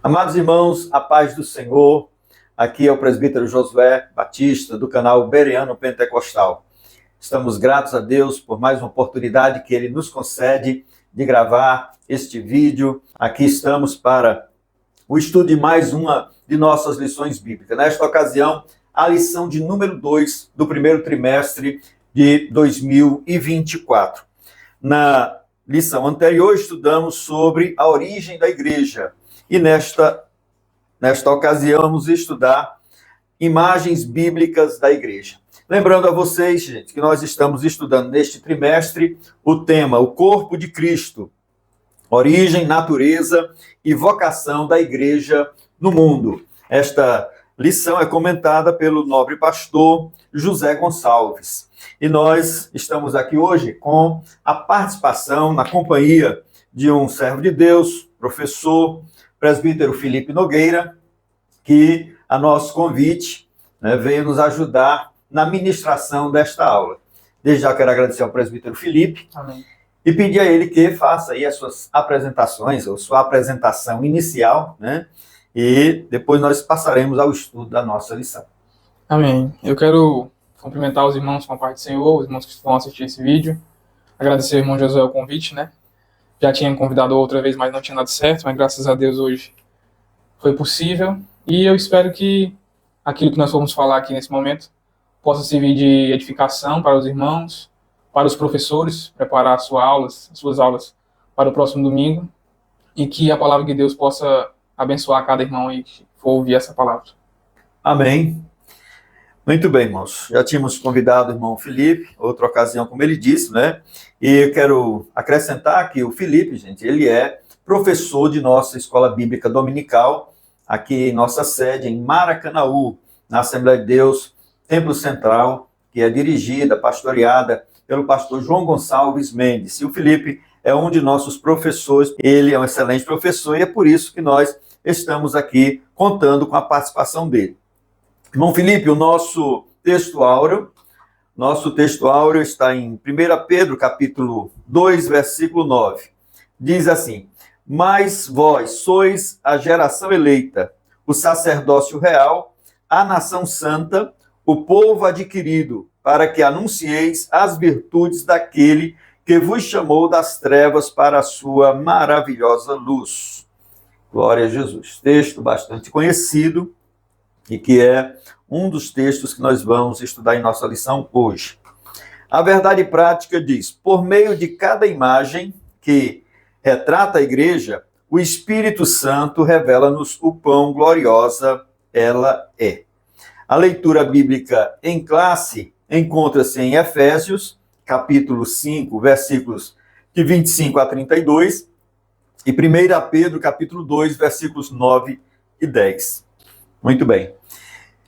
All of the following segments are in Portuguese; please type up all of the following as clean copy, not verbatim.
Amados irmãos, a paz do Senhor. Aqui é o presbítero Josué Batista, do canal Bereano Pentecostal. Estamos gratos a Deus por mais uma oportunidade que Ele nos concede de gravar este vídeo. Aqui estamos para o estudo de mais uma de nossas lições bíblicas. Nesta ocasião, a lição de número 2 do primeiro trimestre de 2024. Na lição anterior, estudamos sobre a origem da igreja. E nesta ocasião, vamos estudar imagens bíblicas da igreja. Lembrando a vocês, gente, que nós estamos estudando neste trimestre o tema, o corpo de Cristo, origem, natureza e vocação da igreja no mundo. Esta lição é comentada pelo nobre pastor José Gonçalves. E nós estamos aqui hoje com a participação, na companhia de um servo de Deus, professor, presbítero Felipe Nogueira, que, a nosso convite, veio nos ajudar na ministração desta aula. Desde já quero agradecer ao presbítero Felipe. Amém. E pedir a ele que faça aí as suas apresentações, ou sua apresentação inicial, e depois nós passaremos ao estudo da nossa lição. Amém. Eu quero cumprimentar os irmãos com a paz do Senhor, os irmãos que vão assistir esse vídeo. Agradecer ao irmão Josué o convite, Já tinha convidado outra vez, mas não tinha dado certo, mas graças a Deus hoje foi possível. E eu espero que aquilo que nós vamos falar aqui nesse momento possa servir de edificação para os irmãos, para os professores, preparar as suas aulas para o próximo domingo, e que a palavra de Deus possa abençoar cada irmão aí que for ouvir essa palavra. Amém. Muito bem, irmãos. Já tínhamos convidado o irmão Felipe, outra ocasião, como ele disse, E eu quero acrescentar que o Felipe, gente, ele é professor de nossa escola bíblica dominical, aqui em nossa sede, em Maracanaú, na Assembleia de Deus, Templo Central, que é dirigida, pastoreada pelo pastor João Gonçalves Mendes. E o Felipe é um de nossos professores, ele é um excelente professor, e é por isso que nós estamos aqui contando com a participação dele. Irmão Felipe, o nosso texto áureo está em 1 Pedro, capítulo 2, versículo 9. Diz assim: mas vós sois a geração eleita, o sacerdócio real, a nação santa, o povo adquirido, para que anuncieis as virtudes daquele que vos chamou das trevas para a sua maravilhosa luz. Glória a Jesus. Texto bastante conhecido e que é um dos textos que nós vamos estudar em nossa lição hoje. A verdade prática diz: por meio de cada imagem que retrata a igreja, o Espírito Santo revela-nos o quão gloriosa ela é. A leitura bíblica em classe encontra-se em Efésios, capítulo 5, versículos de 25 a 32, e 1 Pedro, capítulo 2, versículos 9 e 10. Muito bem.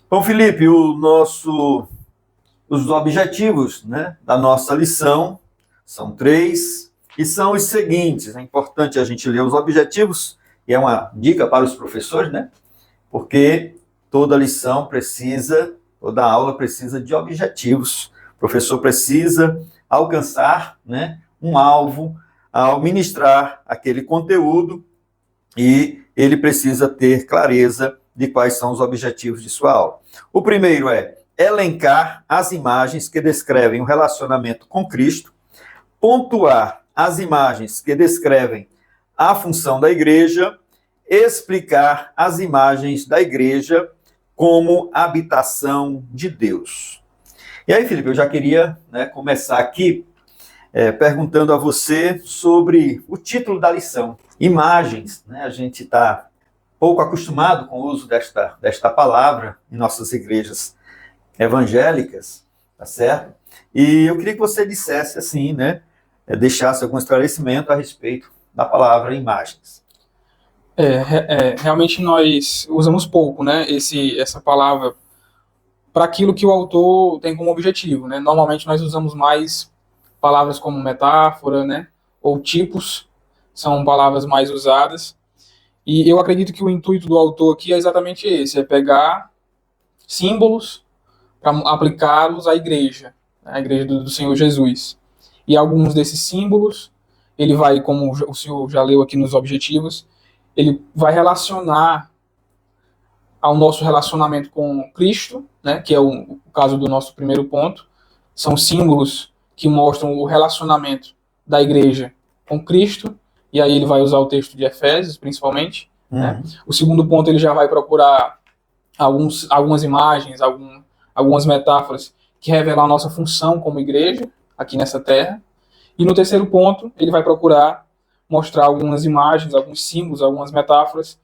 Bom, Felipe, os objetivos da nossa lição são 3, e são os seguintes. É importante a gente ler os objetivos, e é uma dica para os professores, porque toda aula precisa de objetivos. O professor precisa alcançar um alvo ao ministrar aquele conteúdo, e ele precisa ter clareza de quais são os objetivos de sua aula. O primeiro é elencar as imagens que descrevem o relacionamento com Cristo, pontuar as imagens que descrevem a função da igreja, explicar as imagens da igreja como habitação de Deus. E aí, Felipe, eu já queria começar aqui perguntando a você sobre o título da lição. Imagens, a gente está pouco acostumado com o uso desta palavra em nossas igrejas evangélicas, tá certo? E eu queria que você dissesse assim, deixasse algum esclarecimento a respeito da palavra imagens. Realmente nós usamos pouco, essa palavra para aquilo que o autor tem como objetivo, Normalmente nós usamos mais palavras como metáfora, ou tipos, são palavras mais usadas. E eu acredito que o intuito do autor aqui é exatamente esse, é pegar símbolos para aplicá-los à igreja, a igreja do Senhor Jesus. E alguns desses símbolos, ele vai, como o senhor já leu aqui nos objetivos, ele vai relacionar ao nosso relacionamento com Cristo, né, que é o caso do nosso primeiro ponto. São símbolos que mostram o relacionamento da igreja com Cristo, e aí ele vai usar o texto de Efésios, principalmente. Né? O segundo ponto, ele já vai procurar algumas imagens, algumas metáforas que revelam a nossa função como igreja aqui nessa terra. E no terceiro ponto, ele vai procurar mostrar algumas imagens, alguns símbolos, algumas metáforas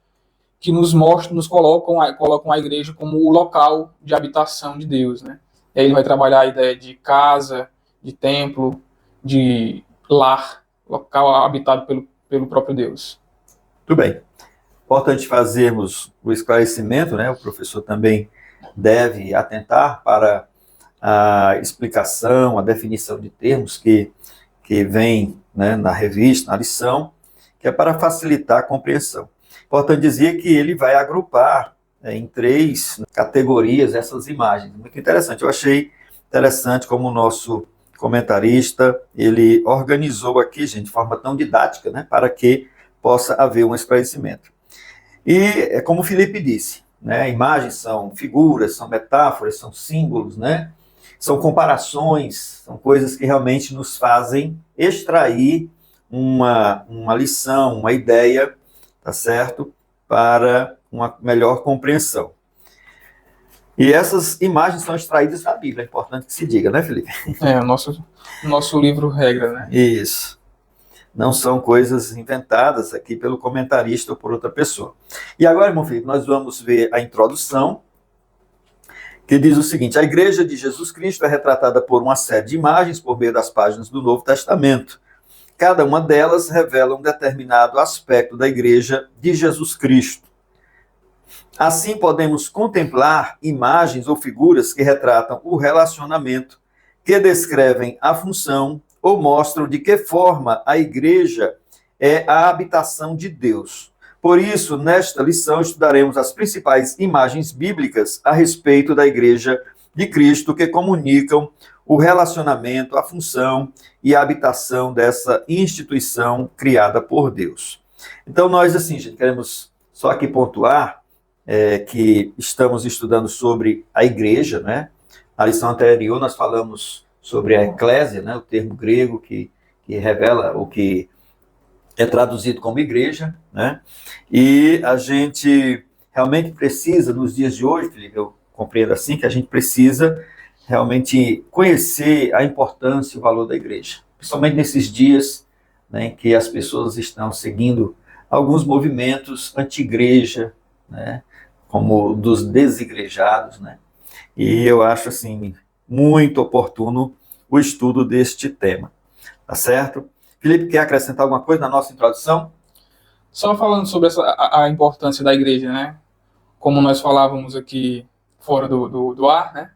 que nos colocam a igreja como o local de habitação de Deus, né? E aí ele vai trabalhar a ideia de casa, de templo, de lar, local habitado pelo próprio Deus. Muito bem. Importante fazermos o esclarecimento, né? O professor também deve atentar para a explicação, a definição de termos que vem, né, na revista, na lição, que é para facilitar a compreensão. Importante dizer que ele vai agrupar em 3 categorias essas imagens. Muito interessante. Eu achei interessante como o nosso comentarista, ele organizou aqui, gente, de forma tão didática, né, para que possa haver um esclarecimento. E, como o Felipe disse, né, imagens são figuras, são metáforas, são símbolos, né, são comparações, são coisas que realmente nos fazem extrair uma lição, uma ideia, tá certo? Para uma melhor compreensão. E essas imagens são extraídas da Bíblia, é importante que se diga, né, Felipe? É, o nosso livro regra, né? Isso. Não são coisas inventadas aqui pelo comentarista ou por outra pessoa. E agora, irmão Felipe, nós vamos ver a introdução, que diz o seguinte: a Igreja de Jesus Cristo é retratada por uma série de imagens por meio das páginas do Novo Testamento. Cada uma delas revela um determinado aspecto da Igreja de Jesus Cristo. Assim, podemos contemplar imagens ou figuras que retratam o relacionamento, que descrevem a função ou mostram de que forma a Igreja é a habitação de Deus. Por isso, nesta lição, estudaremos as principais imagens bíblicas a respeito da Igreja de Cristo que comunicam o relacionamento, a função e a habitação dessa instituição criada por Deus. Então, nós, assim, gente, queremos só aqui pontuar que estamos estudando sobre a igreja, né? Na lição anterior nós falamos sobre a eclésia, né? O termo grego que revela o que é traduzido como igreja, né? E a gente realmente precisa, nos dias de hoje, Felipe, eu compreendo assim, que a gente precisa realmente conhecer a importância e o valor da igreja, principalmente nesses dias, né, em que as pessoas estão seguindo alguns movimentos anti-igreja, né, como dos desigrejados, né, e eu acho assim muito oportuno o estudo deste tema, tá certo? Felipe, quer acrescentar alguma coisa na nossa introdução? Só falando sobre a importância da igreja, né, como nós falávamos aqui fora do ar, né,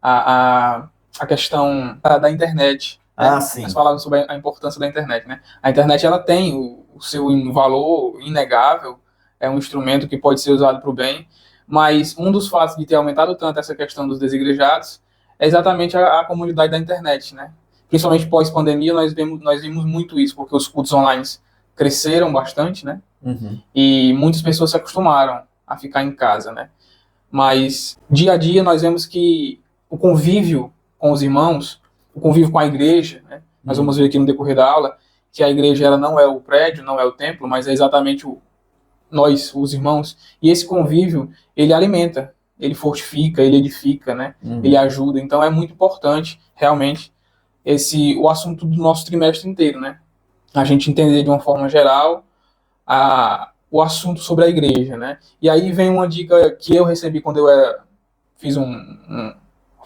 a questão da internet. Né? Sim. Nós falávamos sobre a importância da internet, né? A internet, ela tem o seu valor inegável, é um instrumento que pode ser usado para o bem, mas um dos fatos de ter aumentado tanto essa questão dos desigrejados é exatamente a comunidade da internet, né? Principalmente pós-pandemia, nós vimos muito isso, porque os cultos online cresceram bastante, né? Uhum. E muitas pessoas se acostumaram a ficar em casa, né? Mas, dia a dia, nós vemos que o convívio com os irmãos, o convívio com a igreja, né? Nós vamos ver aqui no decorrer da aula que a igreja ela não é o prédio, não é o templo, mas é exatamente nós, os irmãos. E esse convívio, ele alimenta, ele fortifica, ele edifica, né? Ele ajuda. Então é muito importante, realmente, o assunto do nosso trimestre inteiro, né? A gente entender de uma forma geral o assunto sobre a igreja, né? E aí vem uma dica que eu recebi quando eu fiz uma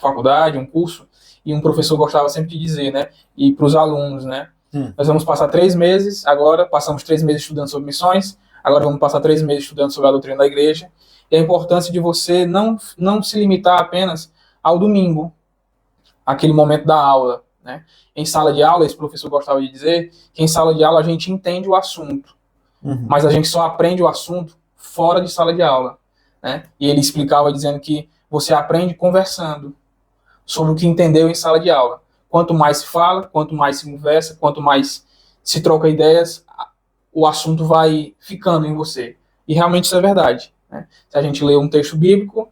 faculdade, um curso, e um professor gostava sempre de dizer, né? E para os alunos, né? Nós vamos passar 3 meses, agora passamos 3 meses estudando sobre missões, agora vamos passar 3 meses estudando sobre a doutrina da igreja, e a importância de você não se limitar apenas ao domingo, aquele momento da aula, né? Em sala de aula, esse professor gostava de dizer que em sala de aula a gente entende o assunto, mas a gente só aprende o assunto fora de sala de aula, né? E ele explicava dizendo que você aprende conversando sobre o que entendeu em sala de aula. Quanto mais se fala, quanto mais se conversa, quanto mais se troca ideias, o assunto vai ficando em você. E realmente isso é verdade, né? Se a gente lê um texto bíblico,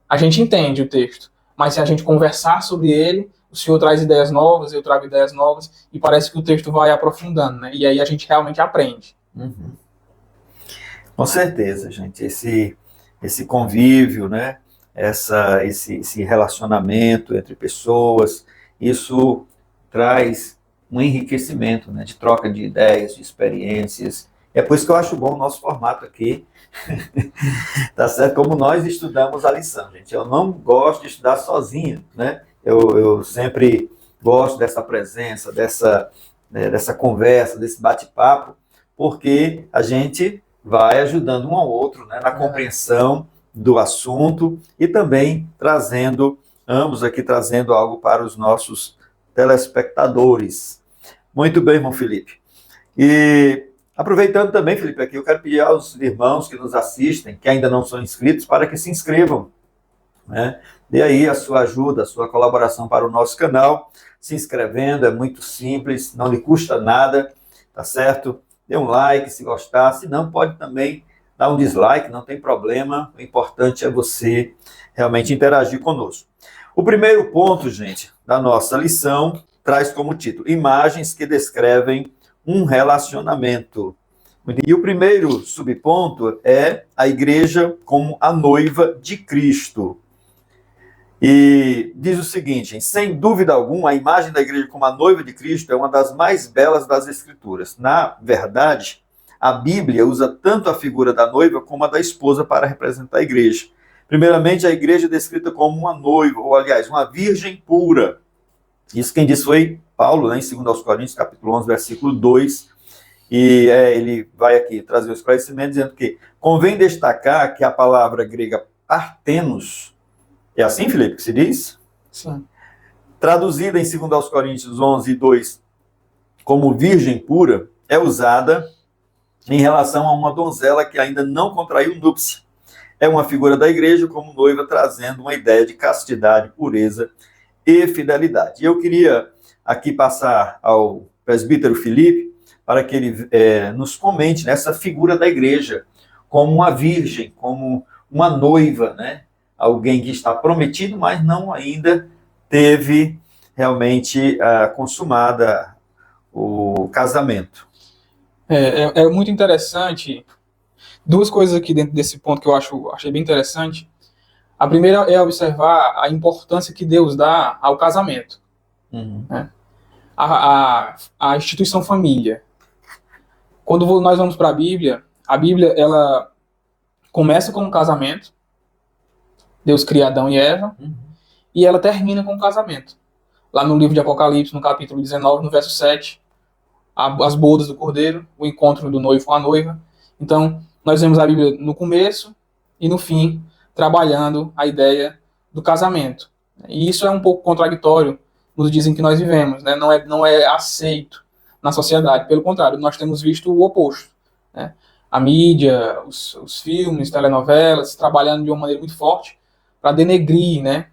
a gente entende o texto. Mas se a gente conversar sobre ele, o Senhor traz ideias novas, eu trago ideias novas, e parece que o texto vai aprofundando, né? E aí a gente realmente aprende. Uhum. Com certeza, gente. Esse convívio, né? Esse relacionamento entre pessoas, isso traz um enriquecimento, né? De troca de ideias, de experiências. É por isso que eu acho bom o nosso formato aqui. Tá certo? Como nós estudamos a lição, gente. Eu não gosto de estudar sozinho, né? Eu sempre gosto dessa presença, dessa conversa, desse bate-papo, porque a gente vai ajudando um ao outro, né, na compreensão do assunto e também ambos aqui trazendo algo para os nossos telespectadores. Muito bem, irmão Felipe. E aproveitando também, Felipe, aqui eu quero pedir aos irmãos que nos assistem, que ainda não são inscritos, para que se inscrevam, né? Dê aí a sua ajuda, a sua colaboração para o nosso canal, se inscrevendo, é muito simples, não lhe custa nada, tá certo? Dê um like se gostar, se não, pode também dar um dislike, não tem problema, o importante é você realmente interagir conosco. O primeiro ponto, gente, da nossa lição, traz como título, imagens que descrevem um relacionamento. E o primeiro subponto é a igreja como a noiva de Cristo. E diz o seguinte, sem dúvida alguma, a imagem da igreja como a noiva de Cristo é uma das mais belas das Escrituras. Na verdade, a Bíblia usa tanto a figura da noiva como a da esposa para representar a igreja. Primeiramente, a igreja é descrita como uma noiva, ou aliás, uma virgem pura. Isso quem disse foi Paulo, né, em 2 Coríntios, capítulo 11, versículo 2. E ele vai aqui trazer o esclarecimento dizendo que convém destacar que a palavra grega partenos, é assim, Felipe, que se diz? Sim. Traduzida em 2 Coríntios 11, 2, como virgem pura, é usada em relação a uma donzela que ainda não contraiu núpcia. É uma figura da igreja como noiva, trazendo uma ideia de castidade, pureza e fidelidade. E eu queria aqui passar ao presbítero Felipe para que ele nos comente nessa figura da igreja como uma virgem, como uma noiva, né? Alguém que está prometido, mas não ainda teve realmente consumada o casamento. É muito interessante. Duas coisas aqui dentro desse ponto que eu achei bem interessante. A primeira é observar a importância que Deus dá ao casamento. Né? A instituição família. Quando nós vamos para a Bíblia ela começa com um casamento. Deus cria Adão e Eva. E ela termina com um casamento. Lá no livro de Apocalipse, no capítulo 19, no verso 7, as bodas do cordeiro, o encontro do noivo com a noiva. Então, nós vemos a Bíblia no começo e no fim, trabalhando a ideia do casamento. E isso é um pouco contraditório nos dias em que nós vivemos, né? Não é aceito na sociedade. Pelo contrário, nós temos visto o oposto, né? A mídia, os filmes, telenovelas, trabalhando de uma maneira muito forte para denegrir, né,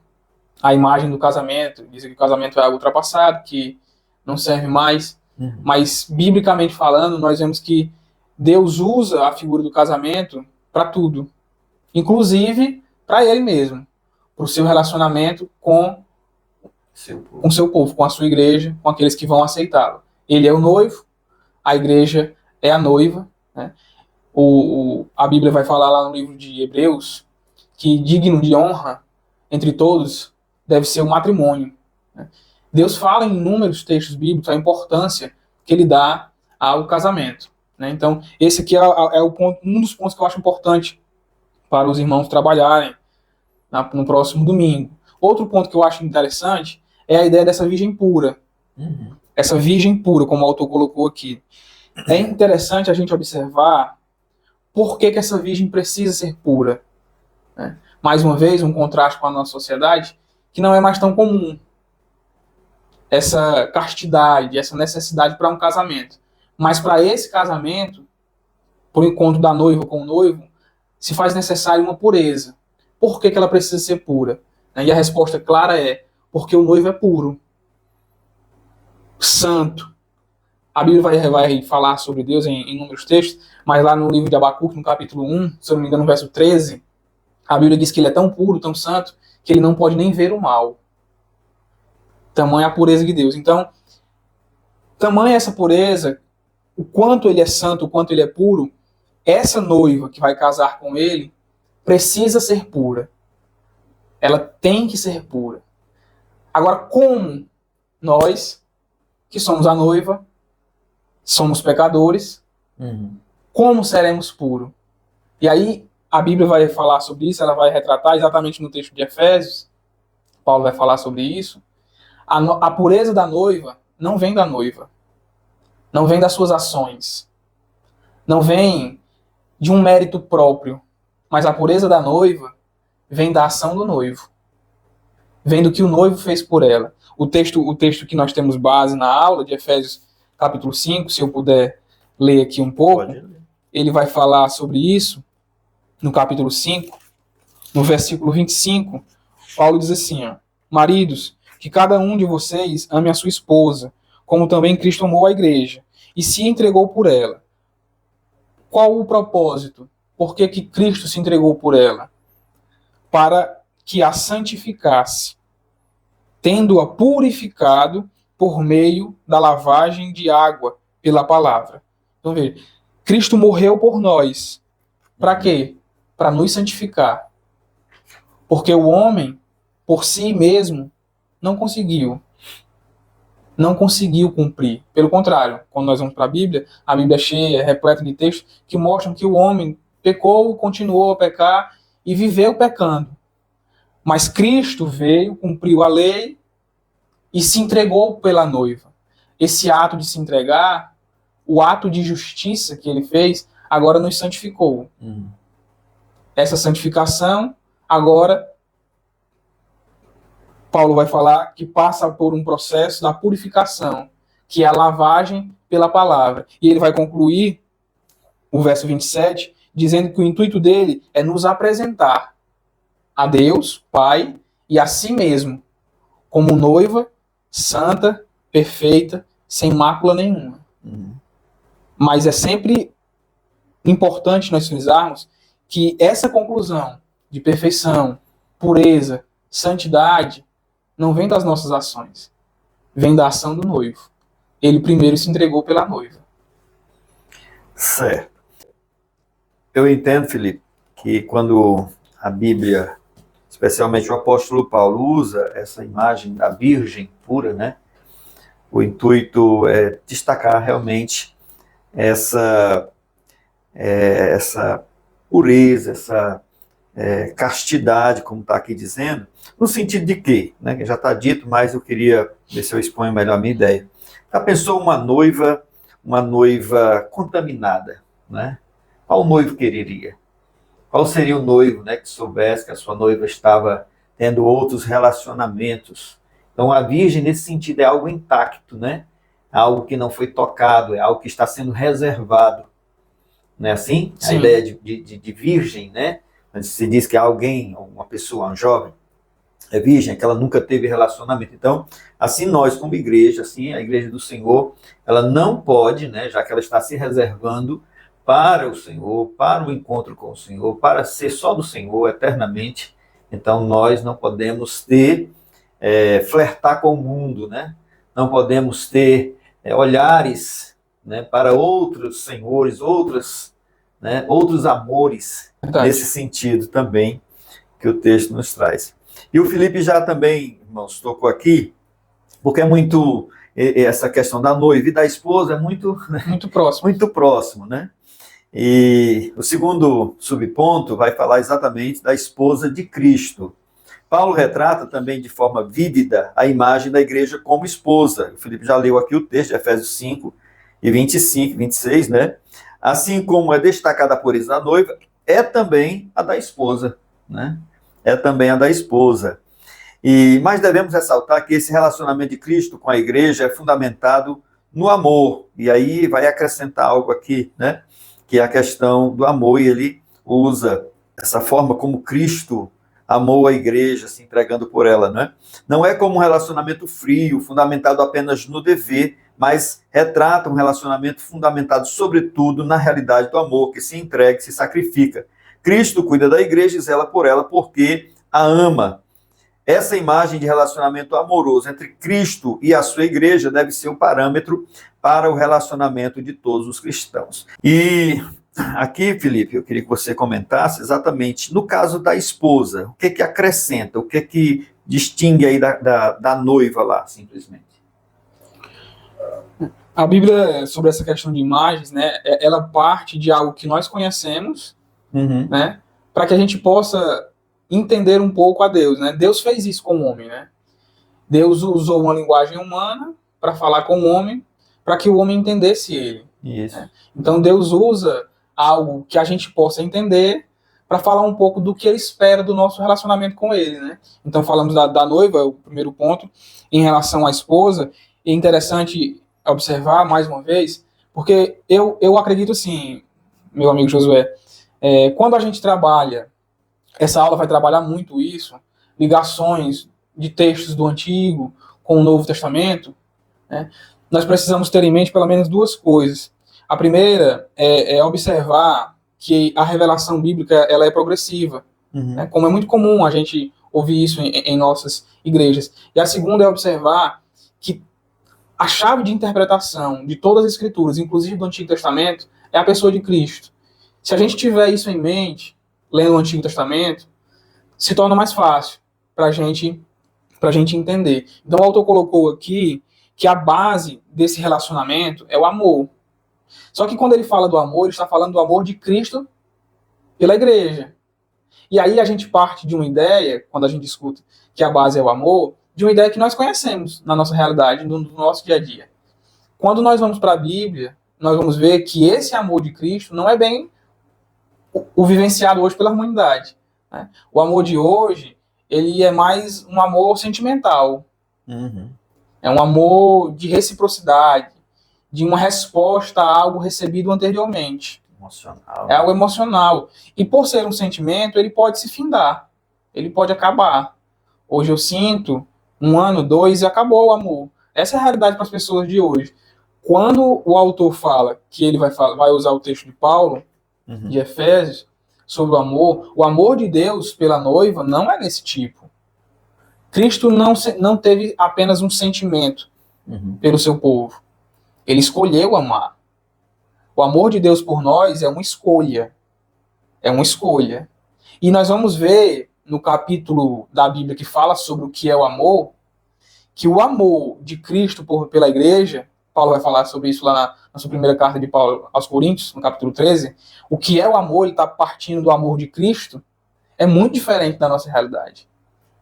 a imagem do casamento, dizer que o casamento é algo ultrapassado, que não serve mais. Mas, biblicamente falando, nós vemos que Deus usa a figura do casamento para tudo, inclusive para ele mesmo, para o seu relacionamento com o seu povo, com a sua igreja, com aqueles que vão aceitá-lo. Ele é o noivo, a igreja é a noiva, né? A Bíblia vai falar lá no livro de Hebreus que digno de honra entre todos deve ser o matrimônio, né? Deus fala em inúmeros textos bíblicos a importância que ele dá ao casamento, né? Então, esse aqui é o ponto, um dos pontos que eu acho importante para os irmãos trabalharem no próximo domingo. Outro ponto que eu acho interessante é a ideia dessa virgem pura. Essa virgem pura, como o autor colocou aqui. É interessante a gente observar por que essa virgem precisa ser pura, né? Mais uma vez, um contraste com a nossa sociedade, que não é mais tão comum essa castidade, essa necessidade para um casamento. Mas para esse casamento, para o encontro da noiva com o noivo, se faz necessário uma pureza. Por que ela precisa ser pura? E a resposta clara é, porque o noivo é puro, santo, A Bíblia vai falar sobre Deus em inúmeros textos, mas lá no livro de Abacuque, no capítulo 1, se eu não me engano, no verso 13, a Bíblia diz que ele é tão puro, tão santo, que ele não pode nem ver o mal. Tamanha a pureza de Deus. Então, tamanha essa pureza, o quanto ele é santo, o quanto ele é puro, essa noiva que vai casar com ele precisa ser pura. Ela tem que ser pura. Agora, como nós, que somos a noiva, somos pecadores, como seremos puros? E aí, a Bíblia vai falar sobre isso, ela vai retratar exatamente no texto de Efésios, Paulo vai falar sobre isso. A pureza da noiva não vem da noiva, não vem das suas ações, não vem de um mérito próprio, mas a pureza da noiva vem da ação do noivo, vem do que o noivo fez por ela. O texto que nós temos base na aula de Efésios capítulo 5, se eu puder ler aqui um pouco, ele vai falar sobre isso no capítulo 5, no versículo 25, Paulo diz assim, ó, maridos, que cada um de vocês ame a sua esposa, como também Cristo amou a igreja, e se entregou por ela. Qual o propósito? Por que Cristo se entregou por ela? Para que a santificasse, tendo-a purificado por meio da lavagem de água pela palavra. Então, veja, Cristo morreu por nós. Para quê? Para nos santificar. Porque o homem, por si mesmo, não conseguiu cumprir. Pelo contrário, quando nós vamos para a Bíblia é cheia, é repleta de textos que mostram que o homem pecou, continuou a pecar e viveu pecando. Mas Cristo veio, cumpriu a lei e se entregou pela noiva. Esse ato de se entregar, o ato de justiça que ele fez, agora nos santificou. Essa santificação, agora, Paulo vai falar que passa por um processo da purificação, que é a lavagem pela palavra. E ele vai concluir o verso 27, dizendo que o intuito dele é nos apresentar a Deus, Pai, e a si mesmo, como noiva, santa, perfeita, sem mácula nenhuma. Mas é sempre importante nós frisarmos que essa conclusão de perfeição, pureza, santidade, não vem das nossas ações, vem da ação do noivo. Ele primeiro se entregou pela noiva. Certo. Eu entendo, Felipe, que quando a Bíblia, especialmente o apóstolo Paulo, usa essa imagem da virgem pura, né? O intuito é destacar realmente essa pureza, essa castidade, como está aqui dizendo, no sentido de quê? Né? Que já está dito, mas eu queria ver se eu exponho melhor a minha ideia. Já pensou uma noiva contaminada, né? Qual noivo quereria? Qual seria o noivo, né, que soubesse que a sua noiva estava tendo outros relacionamentos? Então a virgem, nesse sentido, é algo intacto, né? Algo que não foi tocado, é algo que está sendo reservado. Não é assim? Sim. A ideia de virgem, né? Se diz que alguém, uma pessoa, um jovem, é virgem, que ela nunca teve relacionamento. Então, assim nós como igreja, assim a igreja do Senhor, ela não pode, né, já que ela está se reservando para o Senhor, para o encontro com o Senhor, para ser só do Senhor eternamente, então nós não podemos flertar com o mundo, né? Não podemos ter olhares, né, para outros senhores, outros amores. Verdade. Nesse sentido também que o texto nos traz. E o Felipe já também, irmãos, tocou aqui, porque é muito, essa questão da noiva e da esposa é muito próximo. Muito próximo, né? E o segundo subponto vai falar exatamente da esposa de Cristo. Paulo retrata também de forma vívida a imagem da igreja como esposa. O Felipe já leu aqui o texto de Efésios 5 e 25, 26, né? Assim como é destacada a pureza da noiva, é também a da esposa, né? É também a da esposa. Mas devemos ressaltar que esse relacionamento de Cristo com a igreja é fundamentado no amor. E aí vai acrescentar algo aqui, né? Que é a questão do amor, e ele usa essa forma como Cristo amou a igreja, se entregando por ela, né? Não é como um relacionamento frio, fundamentado apenas no dever, mas retrata um relacionamento fundamentado, sobretudo, na realidade do amor, que se entrega, que se sacrifica. Cristo cuida da igreja e zela por ela porque a ama. Essa imagem de relacionamento amoroso entre Cristo e a sua igreja deve ser o parâmetro para o relacionamento de todos os cristãos. E aqui, Felipe, eu queria que você comentasse exatamente no caso da esposa, o que acrescenta, o que distingue aí da noiva lá, simplesmente. A Bíblia, sobre essa questão de imagens, né, ela parte de algo que nós conhecemos, né, para que a gente possa entender um pouco a Deus, né? Deus fez isso com o homem, né? Deus usou uma linguagem humana para falar com o homem, para que o homem entendesse ele. Isso. Né? Então Deus usa algo que a gente possa entender para falar um pouco do que ele espera do nosso relacionamento com ele, né? Então falamos da noiva, o primeiro ponto. Em relação à esposa, é interessante observar mais uma vez, porque eu acredito assim, meu amigo Josué, quando a gente trabalha, essa aula vai trabalhar muito isso, ligações de textos do Antigo com o Novo Testamento, né? Nós precisamos ter em mente pelo menos duas coisas. A primeira é observar que a revelação bíblica ela é progressiva, né? Como é muito comum a gente ouvir isso em nossas igrejas. E a segunda é observar que a chave de interpretação de todas as escrituras, inclusive do Antigo Testamento, é a pessoa de Cristo. Se a gente tiver isso em mente, lendo o Antigo Testamento, se torna mais fácil para a gente entender. Então o autor colocou aqui que a base desse relacionamento é o amor. Só que quando ele fala do amor, ele está falando do amor de Cristo pela igreja. E aí a gente parte de uma ideia, quando a gente discute que a base é o amor, de uma ideia que nós conhecemos na nossa realidade, no nosso dia a dia. Quando nós vamos para a Bíblia, nós vamos ver que esse amor de Cristo não é bem o vivenciado hoje pela humanidade, né? O amor de hoje, ele é mais um amor sentimental. É um amor de reciprocidade, de uma resposta a algo recebido anteriormente. Emocional. É algo emocional. E por ser um sentimento, ele pode se findar. Ele pode acabar. Hoje eu sinto, 1 ano, 2 e acabou o amor. Essa é a realidade para as pessoas de hoje. Quando o autor fala que ele vai usar o texto de Paulo, de Efésios, sobre o amor de Deus pela noiva não é desse tipo. Cristo não teve apenas um sentimento pelo seu povo. Ele escolheu amar. O amor de Deus por nós é uma escolha. É uma escolha. E nós vamos ver no capítulo da Bíblia que fala sobre o que é o amor, que o amor de Cristo pela igreja, Paulo vai falar sobre isso lá na sua primeira carta de Paulo aos Coríntios, no capítulo 13, o que é o amor, ele está partindo do amor de Cristo, é muito diferente da nossa realidade,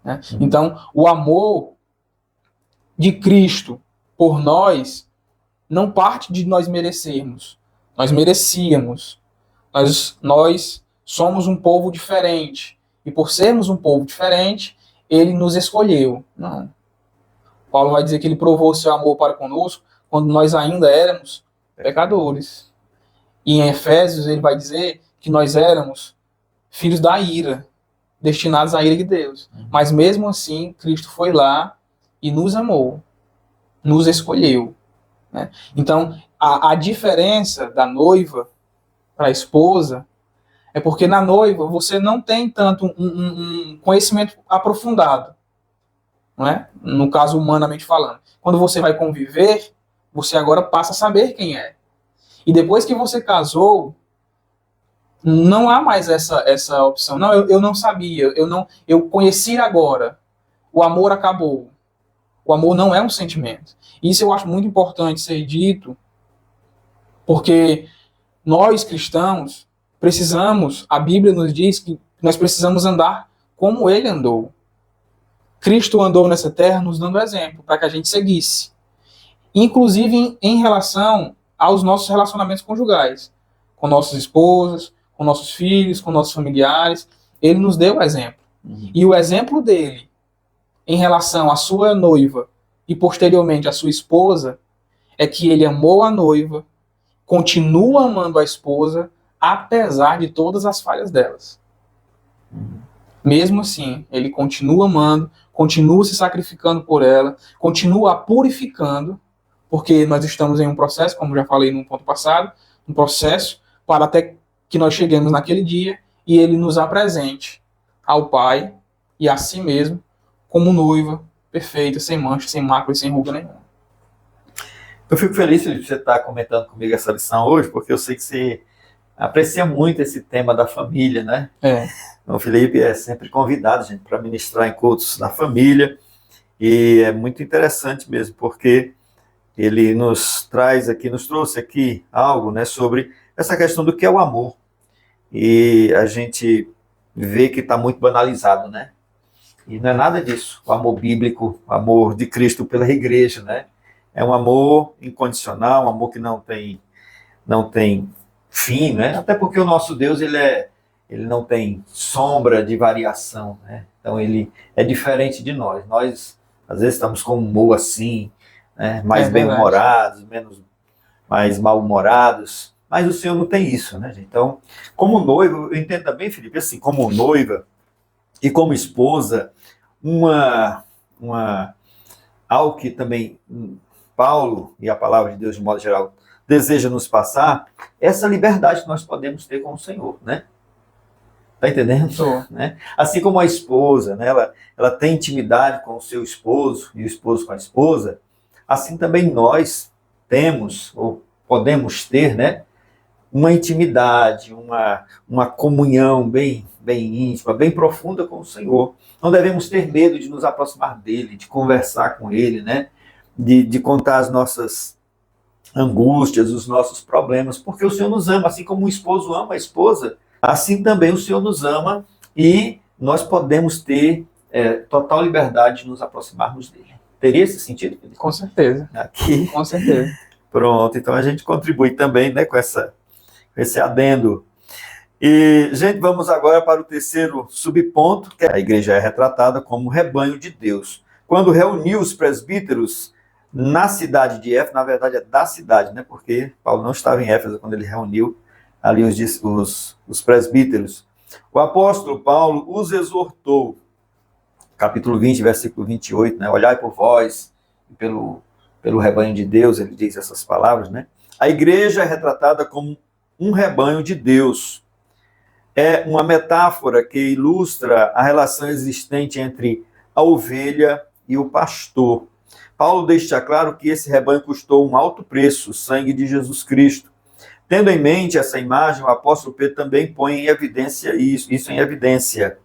né? Então, o amor de Cristo por nós não parte de nós merecermos. Nós merecíamos. Nós somos um povo diferente. E por sermos um povo diferente, ele nos escolheu. Não. Paulo vai dizer que ele provou o seu amor para conosco quando nós ainda éramos pecadores. E em Efésios ele vai dizer que nós éramos filhos da ira, destinados à ira de Deus. Mas mesmo assim, Cristo foi lá e nos amou, nos escolheu, né? Então, a diferença da noiva para a esposa é porque na noiva você não tem tanto um conhecimento aprofundado, não é? No caso, humanamente falando. Quando você vai conviver, você agora passa a saber quem é. E depois que você casou, não há mais essa opção. Não, eu não sabia, eu conheci agora. O amor acabou. O amor não é um sentimento. Isso eu acho muito importante ser dito, porque nós cristãos precisamos, a Bíblia nos diz que nós precisamos andar como ele andou. Cristo andou nessa terra nos dando exemplo para que a gente seguisse. Inclusive em relação aos nossos relacionamentos conjugais, com nossas esposas, com nossos filhos, com nossos familiares. Ele nos deu o exemplo. E o exemplo dele em relação à sua noiva e posteriormente à sua esposa é que ele amou a noiva, continua amando a esposa, apesar de todas as falhas delas. Mesmo assim, ele continua amando, continua se sacrificando por ela, continua a purificando, porque nós estamos em um processo, como já falei no ponto passado, um processo para até que nós cheguemos naquele dia e ele nos apresente ao Pai e a si mesmo como noiva perfeita, sem mancha, sem mácula e sem ruga nenhuma. Eu fico feliz de você estar comentando comigo essa lição hoje, porque eu sei que você aprecia muito esse tema da família, né? O Felipe é sempre convidado, gente, para ministrar em cultos da família, e é muito interessante mesmo, porque ele nos trouxe aqui algo, né, sobre essa questão do que é o amor. E a gente vê que está muito banalizado, né? E não é nada disso. O amor bíblico, o amor de Cristo pela igreja, né? É um amor incondicional, um amor que não tem fim, né? Até porque o nosso Deus, ele não tem sombra de variação, né? Então ele é diferente de nós. Nós, às vezes, estamos com um humor assim, né? Mais bem-humorados, mais mal-humorados. Mas o Senhor não tem isso, né, gente? Então, como noiva, eu entendo também, Felipe, assim, como noiva e como esposa, algo que também Paulo e a palavra de Deus, de modo geral, deseja nos passar, essa liberdade que nós podemos ter com o Senhor, né? Tá entendendo? Né? Assim como a esposa, né, ela tem intimidade com o seu esposo e o esposo com a esposa, assim também nós temos, ou podemos ter, né, uma intimidade, uma comunhão bem íntima, bem profunda com o Senhor. Não devemos ter medo de nos aproximar dele, de conversar com ele, né? De contar as nossas angústias, os nossos problemas, porque o Senhor nos ama, assim como o esposo ama a esposa, assim também o Senhor nos ama e nós podemos ter total liberdade de nos aproximarmos dele. Teria esse sentido, Felipe? Com certeza. Aqui. Com certeza. Pronto, então a gente contribui também, né, com esse adendo. E, gente, vamos agora para o terceiro subponto, que a igreja é retratada como rebanho de Deus. Quando reuniu os presbíteros na cidade de Éfeso, na verdade é da cidade, né, porque Paulo não estava em Éfeso quando ele reuniu ali os presbíteros. O apóstolo Paulo os exortou, capítulo 20, versículo 28, né, olhai por vós, pelo rebanho de Deus, ele diz essas palavras, né? A igreja é retratada como um rebanho de Deus. É uma metáfora que ilustra a relação existente entre a ovelha e o pastor. Paulo deixa claro que esse rebanho custou um alto preço, o sangue de Jesus Cristo. Tendo em mente essa imagem, o apóstolo Pedro também põe em evidência isso em evidência.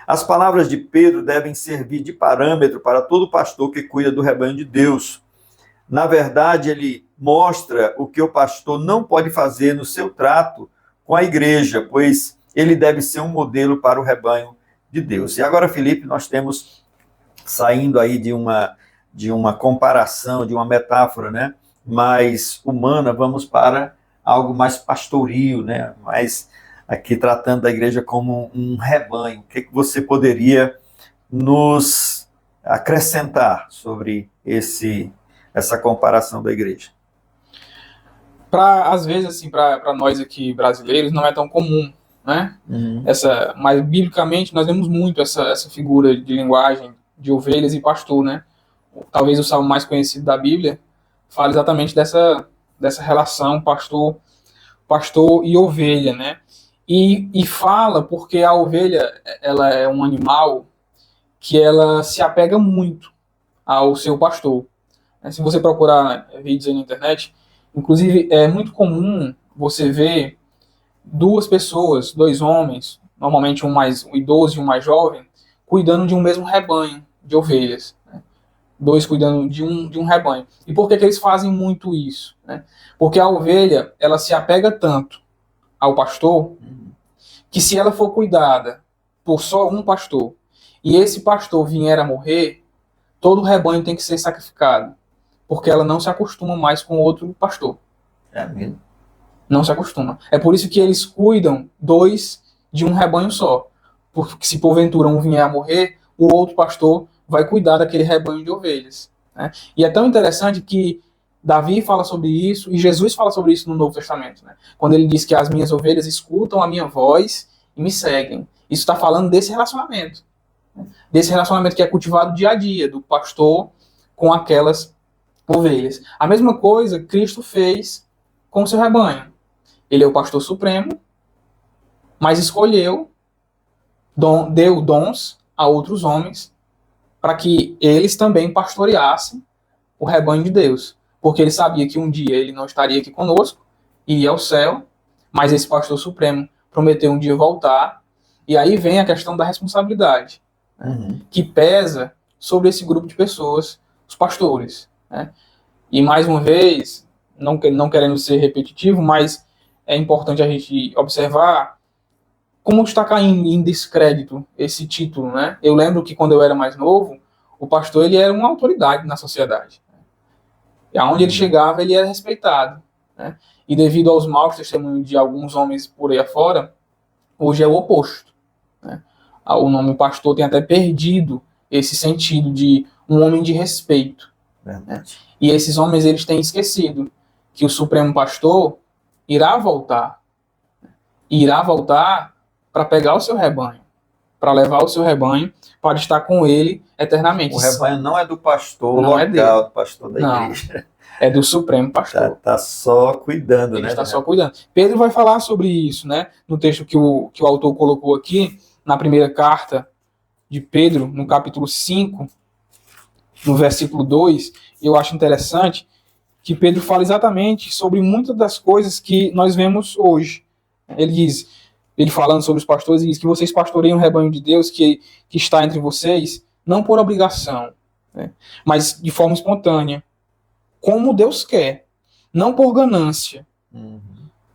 As palavras de Pedro devem servir de parâmetro para todo pastor que cuida do rebanho de Deus. Na verdade, ele mostra o que o pastor não pode fazer no seu trato com a igreja, pois ele deve ser um modelo para o rebanho de Deus. E agora, Felipe, nós temos, saindo aí de uma comparação, de uma metáfora, né, mais humana, vamos para algo mais pastoril, né, mais aqui tratando da igreja como um rebanho. O que você poderia nos acrescentar sobre essa comparação da igreja? Às vezes, assim, para nós aqui brasileiros, não é tão comum, né? Mas, biblicamente, nós vemos muito essa figura de linguagem de ovelhas e pastor, né? Talvez o salmo mais conhecido da Bíblia fala exatamente dessa relação pastor e ovelha, né? E fala porque a ovelha, ela é um animal que ela se apega muito ao seu pastor. Se você procurar vídeos aí na internet, inclusive é muito comum você ver duas pessoas, dois homens, normalmente um idoso e um mais jovem, cuidando de um mesmo rebanho de ovelhas. Né? Dois cuidando de um rebanho. E por que eles fazem muito isso? Né? Porque a ovelha, ela se apega tanto ao pastor, que se ela for cuidada por só um pastor, e esse pastor vier a morrer, todo o rebanho tem que ser sacrificado, porque ela não se acostuma mais com outro pastor. É mesmo? Não se acostuma. É por isso que eles cuidam dois de um rebanho só. Porque se porventura um vier a morrer, o outro pastor vai cuidar daquele rebanho de ovelhas. Né? E é tão interessante que Davi fala sobre isso e Jesus fala sobre isso no Novo Testamento. Né? Quando ele diz que as minhas ovelhas escutam a minha voz e me seguem. Isso está falando desse relacionamento. Né? Desse relacionamento que é cultivado dia a dia, do pastor com aquelas ovelhas. A mesma coisa Cristo fez com o seu rebanho. Ele é o pastor supremo, mas escolheu, deu dons a outros homens para que eles também pastoreassem o rebanho de Deus. Porque ele sabia que um dia ele não estaria aqui conosco, iria ao céu, mas esse pastor supremo prometeu um dia voltar. E aí vem a questão da responsabilidade, né, que pesa sobre esse grupo de pessoas, os pastores. Né? E mais uma vez, não querendo ser repetitivo, mas é importante a gente observar como está caindo em descrédito esse título. Né? Eu lembro que quando eu era mais novo, o pastor ele era uma autoridade na sociedade. E aonde ele chegava, ele era respeitado. Né? E devido aos maus testemunhos de alguns homens por aí afora, hoje é o oposto. Né? O nome pastor tem até perdido esse sentido de um homem de respeito. Né? E esses homens eles têm esquecido que o Supremo Pastor irá voltar. Irá voltar para pegar o seu rebanho, para levar o seu rebanho para estar com ele eternamente. O rebanho não é do pastor não local, é dele. do pastor da igreja. É do Supremo Pastor. Tá só cuidando, ele né? Está só cuidando. Pedro vai falar sobre isso, né? No texto que o autor colocou aqui, na primeira carta de Pedro, no capítulo 5, no versículo 2, eu acho interessante que Pedro fala exatamente sobre muitas das coisas que nós vemos hoje. Ele falando sobre os pastores, diz que vocês pastoreiam o rebanho de Deus que está entre vocês, não por obrigação, né, mas de forma espontânea, como Deus quer, não por ganância.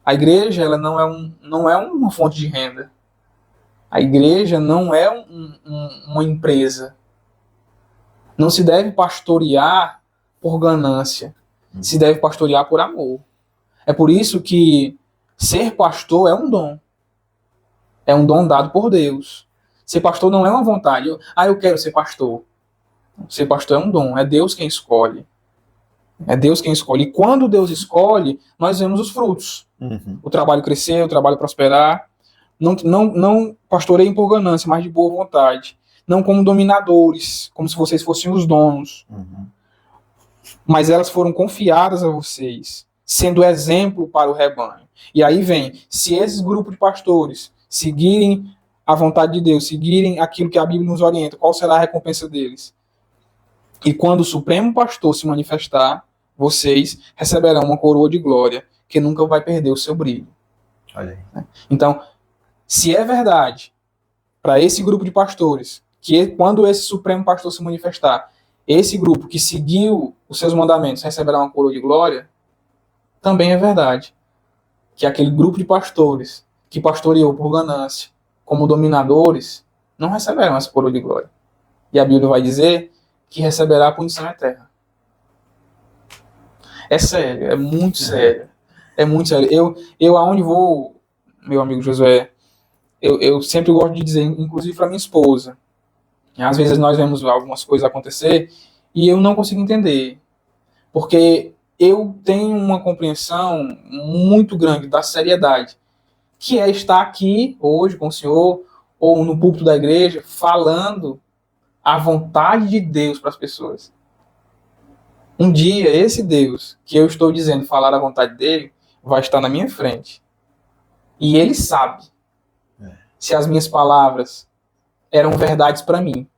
A igreja ela não é uma fonte de renda. A igreja não é uma empresa. Não se deve pastorear por ganância. Se deve pastorear por amor. É por isso que ser pastor é um dom. É um dom dado por Deus. Ser pastor não é uma vontade. Eu quero ser pastor. Ser pastor é um dom. É Deus quem escolhe. É Deus quem escolhe. E quando Deus escolhe, nós vemos os frutos. O trabalho crescer, o trabalho prosperar. Não pastoreiem por ganância, mas de boa vontade. Não como dominadores, como se vocês fossem os donos. Mas elas foram confiadas a vocês, sendo exemplo para o rebanho. E aí vem, se esses grupos de pastores seguirem a vontade de Deus, seguirem aquilo que a Bíblia nos orienta, qual será a recompensa deles? E quando o Supremo Pastor se manifestar, vocês receberão uma coroa de glória que nunca vai perder o seu brilho. Olha aí. Então, se é verdade para esse grupo de pastores, que quando esse Supremo Pastor se manifestar, esse grupo que seguiu os seus mandamentos receberá uma coroa de glória, também é verdade que aquele grupo de pastores que pastoreou por ganância, como dominadores, não receberão essa coroa de glória. E a Bíblia vai dizer que receberá a punição eterna. É sério, é muito sério. É muito sério. Eu aonde vou, meu amigo Josué, eu sempre gosto de dizer, inclusive para minha esposa, às vezes nós vemos algumas coisas acontecer e eu não consigo entender. Porque eu tenho uma compreensão muito grande da seriedade, que é estar aqui hoje com o senhor, ou no púlpito da igreja, falando a vontade de Deus para as pessoas. Um dia, esse Deus, que eu estou dizendo falar a vontade dele, vai estar na minha frente. E ele sabe se as minhas palavras eram verdades para mim,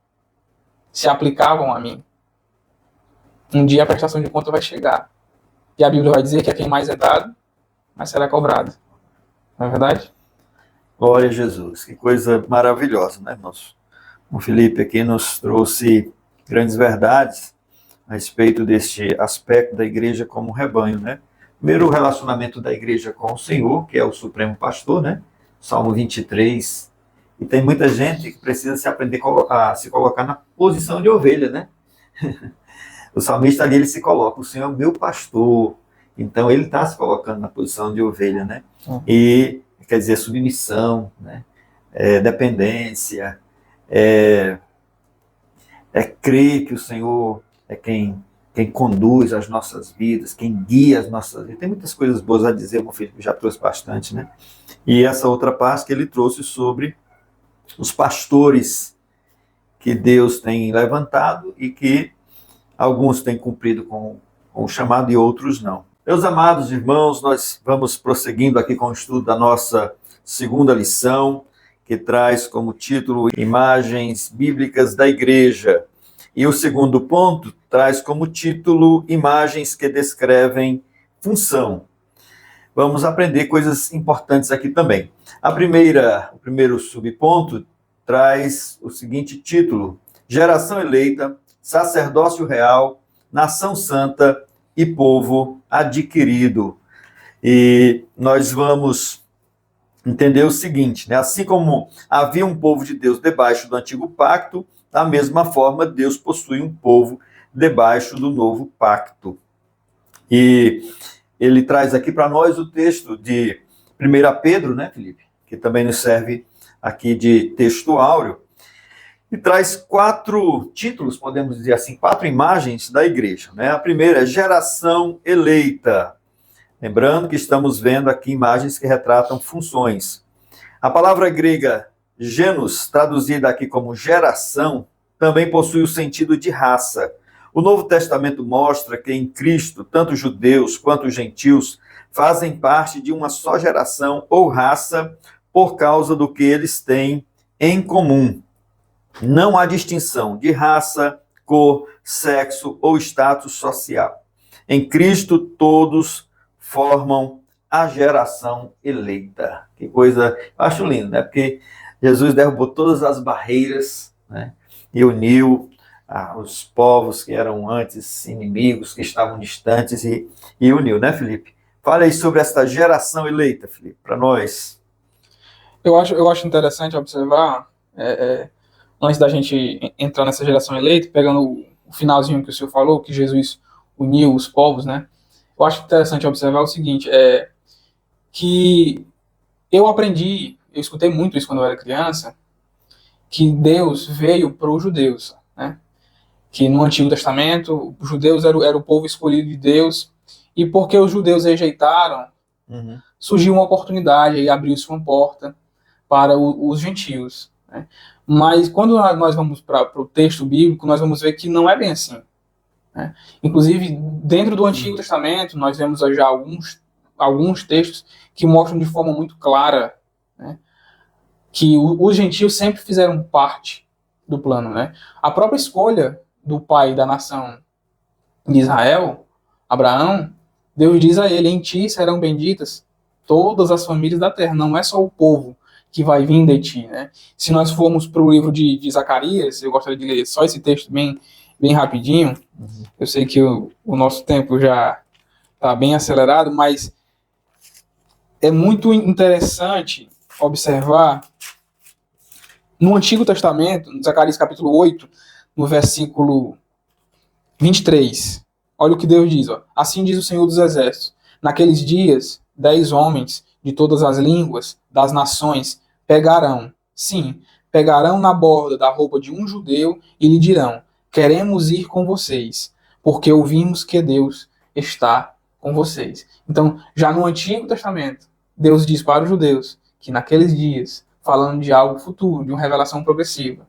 se aplicavam a mim. Um dia a prestação de conta vai chegar. E a Bíblia vai dizer que a quem mais é dado, mais será cobrado. Não é verdade? Glória a Jesus. Que coisa maravilhosa, né, irmãos? O Felipe aqui nos trouxe grandes verdades a respeito deste aspecto da igreja como rebanho, né? Primeiro, o relacionamento da igreja com o Senhor, que é o Supremo Pastor, né? Salmo 23. E tem muita gente que precisa se aprender a se colocar na posição de ovelha, né? O salmista ali, ele se coloca, o Senhor é o meu pastor. Então, ele está se colocando na posição de ovelha, né? E, quer dizer, submissão, né? Dependência, crer que o Senhor é quem conduz as nossas vidas, quem guia as nossas vidas. Tem muitas coisas boas a dizer, o Felipe já trouxe bastante, né? E essa outra parte que ele trouxe sobre os pastores que Deus tem levantado e que alguns têm cumprido com um chamado e outros não. Meus amados irmãos, nós vamos prosseguindo aqui com o estudo da nossa segunda lição, que traz como título Imagens Bíblicas da Igreja. E o segundo ponto traz como título Imagens que descrevem função. Vamos aprender coisas importantes aqui também. O primeiro subponto traz o seguinte título: Geração eleita, sacerdócio real, nação santa e povo adquirido. E nós vamos entender o seguinte, né? Assim como havia um povo de Deus debaixo do antigo pacto, da mesma forma Deus possui um povo debaixo do novo pacto. E ele traz aqui para nós o texto de 1 Pedro, né, Felipe? Que também nos serve aqui de texto áureo. E traz 4 títulos, podemos dizer assim, 4 imagens da igreja, né? A primeira é geração eleita. Lembrando que estamos vendo aqui imagens que retratam funções. A palavra grega genus, traduzida aqui como geração, também possui o sentido de raça. O Novo Testamento mostra que em Cristo, tanto judeus quanto gentios fazem parte de uma só geração ou raça por causa do que eles têm em comum. Não há distinção de raça, cor, sexo ou status social. Em Cristo, todos formam a geração eleita. Que coisa, eu acho lindo, né? Porque Jesus derrubou todas as barreiras, né? E uniu os povos que eram antes inimigos, que estavam distantes, e uniu, né, Felipe? Fala aí sobre esta geração eleita, Felipe, para nós. Eu acho interessante observar, antes da gente entrar nessa geração eleita, pegando o finalzinho que o senhor falou, que Jesus uniu os povos, né? Eu acho interessante observar o seguinte, que eu escutei muito isso quando eu era criança, que Deus veio para os judeus, né? Que no Antigo Testamento, os judeus era o povo escolhido de Deus, e porque os judeus rejeitaram, surgiu uma oportunidade, e abriu-se uma porta para os gentios, né? Mas quando nós vamos para o texto bíblico, nós vamos ver que não é bem assim, né? Inclusive, dentro do Antigo Testamento, nós vemos já alguns textos que mostram de forma muito clara, né, que os gentios sempre fizeram parte do plano, né? A própria escolha do pai da nação de Israel, Abraão, Deus diz a ele: em ti serão benditas todas as famílias da terra. Não é só o povo que vai vir de ti, né? Se nós formos para o livro de Zacarias, eu gostaria de ler só esse texto bem rapidinho. Eu sei que o nosso tempo já está bem acelerado, mas é muito interessante observar no Antigo Testamento, no Zacarias capítulo 8, no versículo 23. Olha o que Deus diz, ó. Assim diz o Senhor dos Exércitos: naqueles dias, 10 homens de todas as línguas das nações pegarão na borda da roupa de um judeu e lhe dirão: queremos ir com vocês, porque ouvimos que Deus está com vocês. Então, já no Antigo Testamento, Deus diz para os judeus que naqueles dias, falando de algo futuro, de uma revelação progressiva,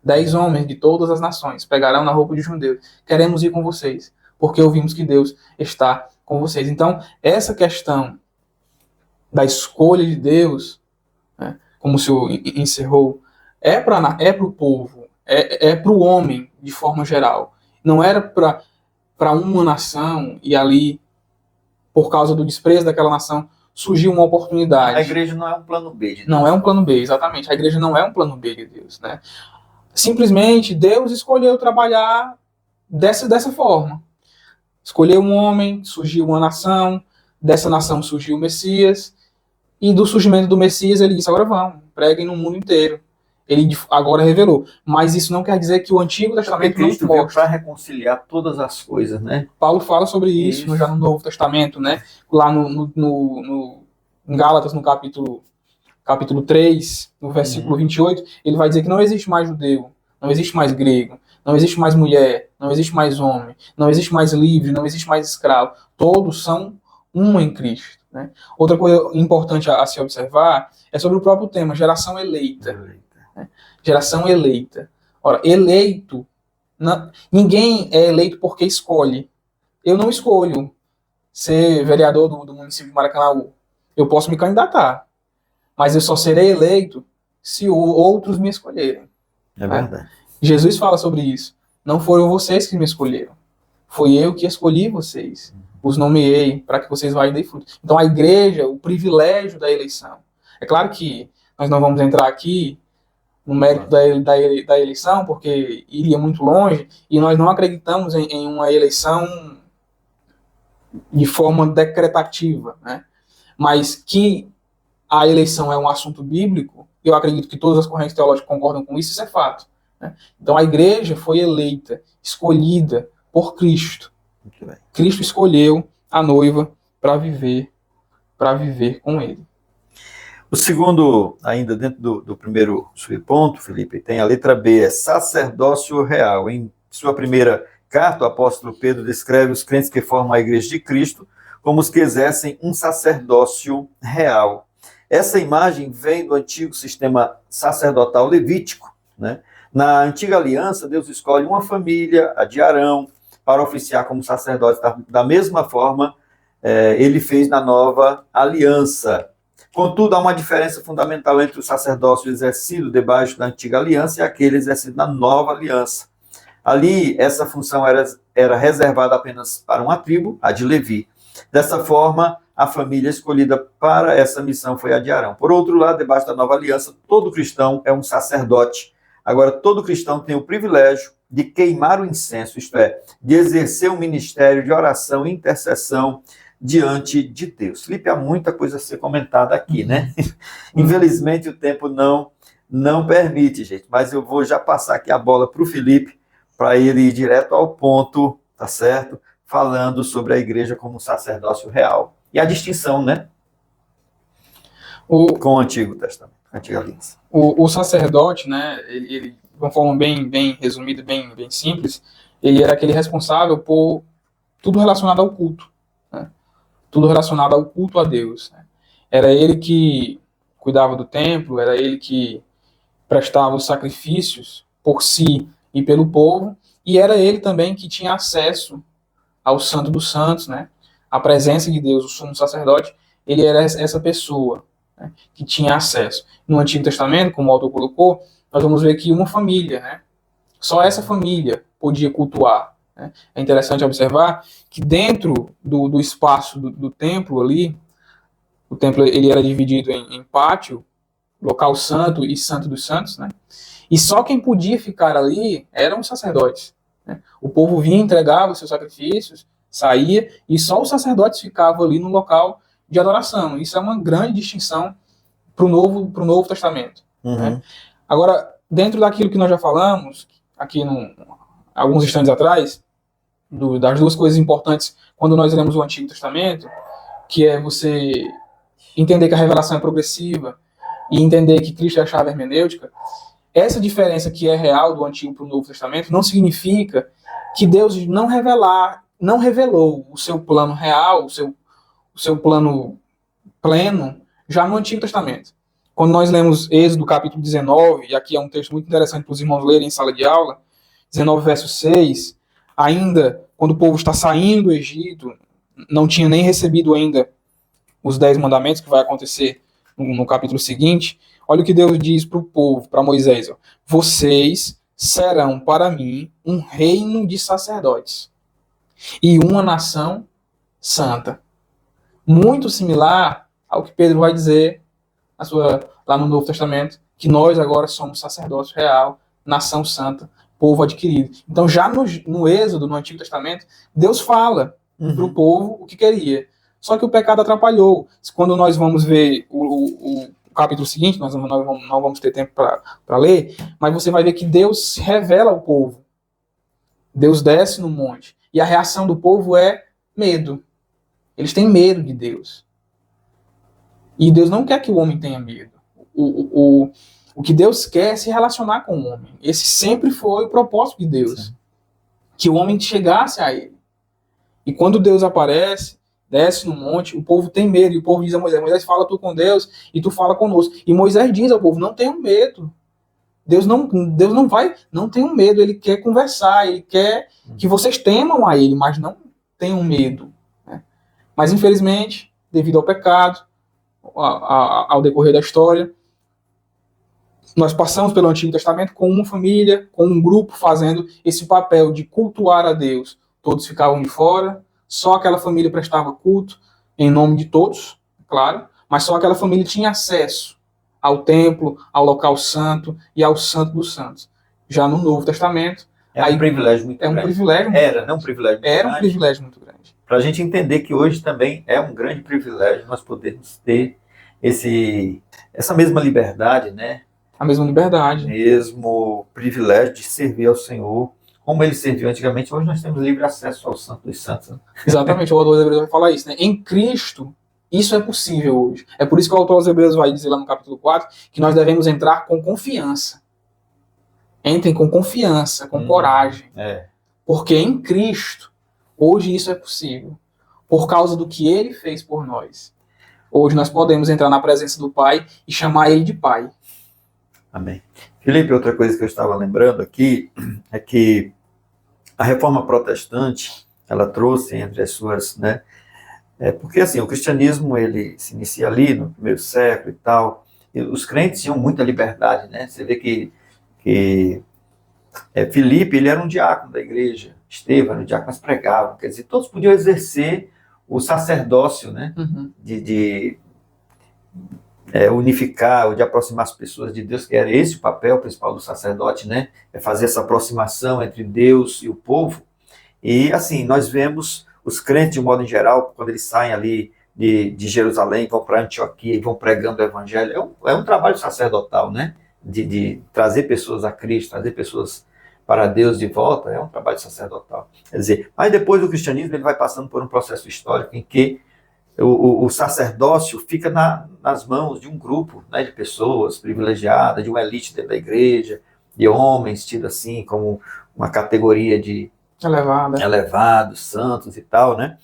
10 homens de todas as nações pegarão na roupa de judeus: queremos ir com vocês, porque ouvimos que Deus está com vocês. Então, essa questão da escolha de Deus, né, como o senhor encerrou, é para o povo, é para o homem de forma geral. Não era para uma nação e ali, por causa do desprezo daquela nação, surgiu uma oportunidade. A igreja não é um plano B de Deus. Não é um plano B, exatamente. A igreja não é um plano B de Deus, né? Simplesmente Deus escolheu trabalhar dessa forma. Escolheu um homem, surgiu uma nação, dessa nação surgiu o Messias, e do surgimento do Messias ele disse: agora vão, preguem no mundo inteiro. Ele agora revelou. Mas isso não quer dizer que o Antigo Testamento não mostra. Veio para reconciliar todas as coisas, né? Paulo fala sobre isso já no Novo Testamento, né? Lá em Gálatas, no capítulo 3, no versículo 28, ele vai dizer que não existe mais judeu, não existe mais grego, não existe mais mulher, não existe mais homem, não existe mais livre, não existe mais escravo. Todos são um em Cristo, né? Outra coisa importante a se observar é sobre o próprio tema, geração eleita. Né? Geração eleita. Ora, eleito, ninguém é eleito porque escolhe. eu não escolho ser vereador do município de Maracanaú. Eu posso me candidatar, mas eu só serei eleito se outros me escolherem. É verdade. Jesus fala sobre isso. Não foram vocês que me escolheram. Foi eu que escolhi vocês. Os nomeei para que vocês vá e deem fruto. Então a igreja, o privilégio da eleição. É claro que nós não vamos entrar aqui no mérito da eleição, porque iria muito longe, e nós não acreditamos em uma eleição de forma decretativa, né? Mas que a eleição é um assunto bíblico, eu acredito que todas as correntes teológicas concordam com isso, isso é fato, né? Então a igreja foi eleita, escolhida por Cristo. Cristo escolheu a noiva para viver com ele. O segundo, ainda dentro do primeiro subponto, Felipe, tem a letra B, é sacerdócio real. Em sua primeira carta, o apóstolo Pedro descreve os crentes que formam a igreja de Cristo como os que exercem um sacerdócio real. Essa imagem vem do antigo sistema sacerdotal levítico, né? Na antiga aliança, Deus escolhe uma família, a de Arão, para oficiar como sacerdote. Da mesma forma, ele fez na nova aliança. Contudo, há uma diferença fundamental entre o sacerdócio exercido debaixo da antiga aliança e aquele exercido na nova aliança. Ali, essa função era reservada apenas para uma tribo, a de Levi. Dessa forma, a família escolhida para essa missão foi a de Arão. Por outro lado, debaixo da nova aliança, todo cristão é um sacerdote. Agora, todo cristão tem o privilégio de queimar o incenso, isto é, de exercer um ministério de oração e intercessão diante de Deus. Felipe, há muita coisa a ser comentada aqui, né? Infelizmente, o tempo não permite, gente, mas eu vou já passar aqui a bola para o Felipe, para ele ir direto ao ponto, tá certo? Falando sobre a igreja como um sacerdócio real. E a distinção, né? Com o Antigo Testamento, a Antiga Aliança. O sacerdote, né, ele, de uma forma bem resumida, bem simples, ele era aquele responsável por tudo relacionado ao culto, né? Tudo relacionado ao culto a Deus, né? Era ele que cuidava do templo, era ele que prestava os sacrifícios por si e pelo povo, e era ele também que tinha acesso ao Santo dos Santos, né? A presença de Deus, o sumo sacerdote, ele era essa pessoa, né, que tinha acesso. No Antigo Testamento, como o autor colocou, nós vamos ver que uma família, né? Só essa família podia cultuar, né? É interessante observar que dentro do espaço do templo ali, o templo ele era dividido em pátio, local santo e santo dos santos, né? E só quem podia ficar ali eram os sacerdotes, né? O povo vinha, entregava os seus sacrifícios, saía, e só os sacerdotes ficavam ali no local de adoração. Isso é uma grande distinção para o Novo Testamento. Uhum. Né? Agora, dentro daquilo que nós já falamos, aqui alguns instantes atrás, das duas coisas importantes quando nós lemos o Antigo Testamento, que é você entender que a revelação é progressiva e entender que Cristo é a chave hermenêutica. Essa diferença que é real do Antigo para o Novo Testamento não significa que Deus não revelou o seu plano real, o seu plano pleno, já no Antigo Testamento. Quando nós lemos Êxodo capítulo 19, e aqui é um texto muito interessante para os irmãos lerem em sala de aula, 19 verso 6, ainda quando o povo está saindo do Egito, não tinha nem recebido ainda os 10 mandamentos, que vai acontecer no capítulo seguinte, olha o que Deus diz para o povo, para Moisés: ó, vocês serão para mim um reino de sacerdotes e uma nação santa. Muito similar ao que Pedro vai dizer lá no Novo Testamento, que nós agora somos sacerdócio real, nação santa, povo adquirido. Então, já no Êxodo, no Antigo Testamento, Deus fala para o povo o que queria. Só que o pecado atrapalhou. Quando nós vamos ver o capítulo seguinte, nós não vamos ter tempo para ler, mas você vai ver que Deus se revela ao povo. Deus desce no monte. E a reação do povo é medo. Eles têm medo de Deus. E Deus não quer que o homem tenha medo. O que Deus quer é se relacionar com o homem. Esse sempre foi o propósito de Deus. Sim. Que o homem chegasse a ele. E quando Deus aparece, desce no monte, o povo tem medo. E o povo diz a Moisés: Moisés, fala tu com Deus e tu fala conosco. E Moisés diz ao povo: não tenham medo. Deus não tenham medo. Ele quer conversar. Ele quer que vocês temam a ele, mas não tenham medo, né? Mas, infelizmente, devido ao pecado, ao decorrer da história, nós passamos pelo Antigo Testamento com uma família, com um grupo fazendo esse papel de cultuar a Deus. Todos ficavam de fora, só aquela família prestava culto em nome de todos, claro, mas só aquela família tinha acesso ao templo, ao local santo e ao santo dos santos. Já no Novo Testamento, um privilégio muito grande. Era um privilégio muito grande. Para a gente entender que hoje também é um grande privilégio nós podermos ter essa mesma liberdade, né? A mesma liberdade. Mesmo privilégio de servir ao Senhor, como ele serviu antigamente. Hoje nós temos livre acesso ao Santo dos Santos. Né? Exatamente, o autor aos Hebreus vai falar isso, né? Em Cristo, isso é possível hoje. É por isso que o autor aos Hebreus vai dizer lá no capítulo 4 que nós devemos entrar com confiança. Entrem com confiança, com coragem. Porque em Cristo, hoje isso é possível. Por causa do que ele fez por nós. Hoje nós podemos entrar na presença do Pai e chamar ele de Pai. Amém. Felipe, outra coisa que eu estava lembrando aqui é que a Reforma Protestante, ela trouxe entre as suas, né? Porque assim, o cristianismo, ele se inicia ali no primeiro século e tal, e os crentes tinham muita liberdade, né? Você vê que Filipe, ele era um diácono da igreja, Estevão era um diácono, mas pregavam, quer dizer, todos podiam exercer o sacerdócio, né? De unificar, ou de aproximar as pessoas de Deus, que era esse o papel principal do sacerdote, né? É fazer essa aproximação entre Deus e o povo. E assim, nós vemos os crentes, de um modo em geral, quando eles saem ali de Jerusalém, vão para Antioquia e vão pregando o evangelho, é um trabalho sacerdotal, né? De trazer pessoas a Cristo, trazer pessoas para Deus de volta, é um trabalho sacerdotal. Quer dizer, mas depois do cristianismo ele vai passando por um processo histórico em que o sacerdócio fica nas mãos de um grupo, né, de pessoas privilegiadas, de uma elite dentro da igreja, de homens tidos assim como uma categoria de elevados, santos e tal, né?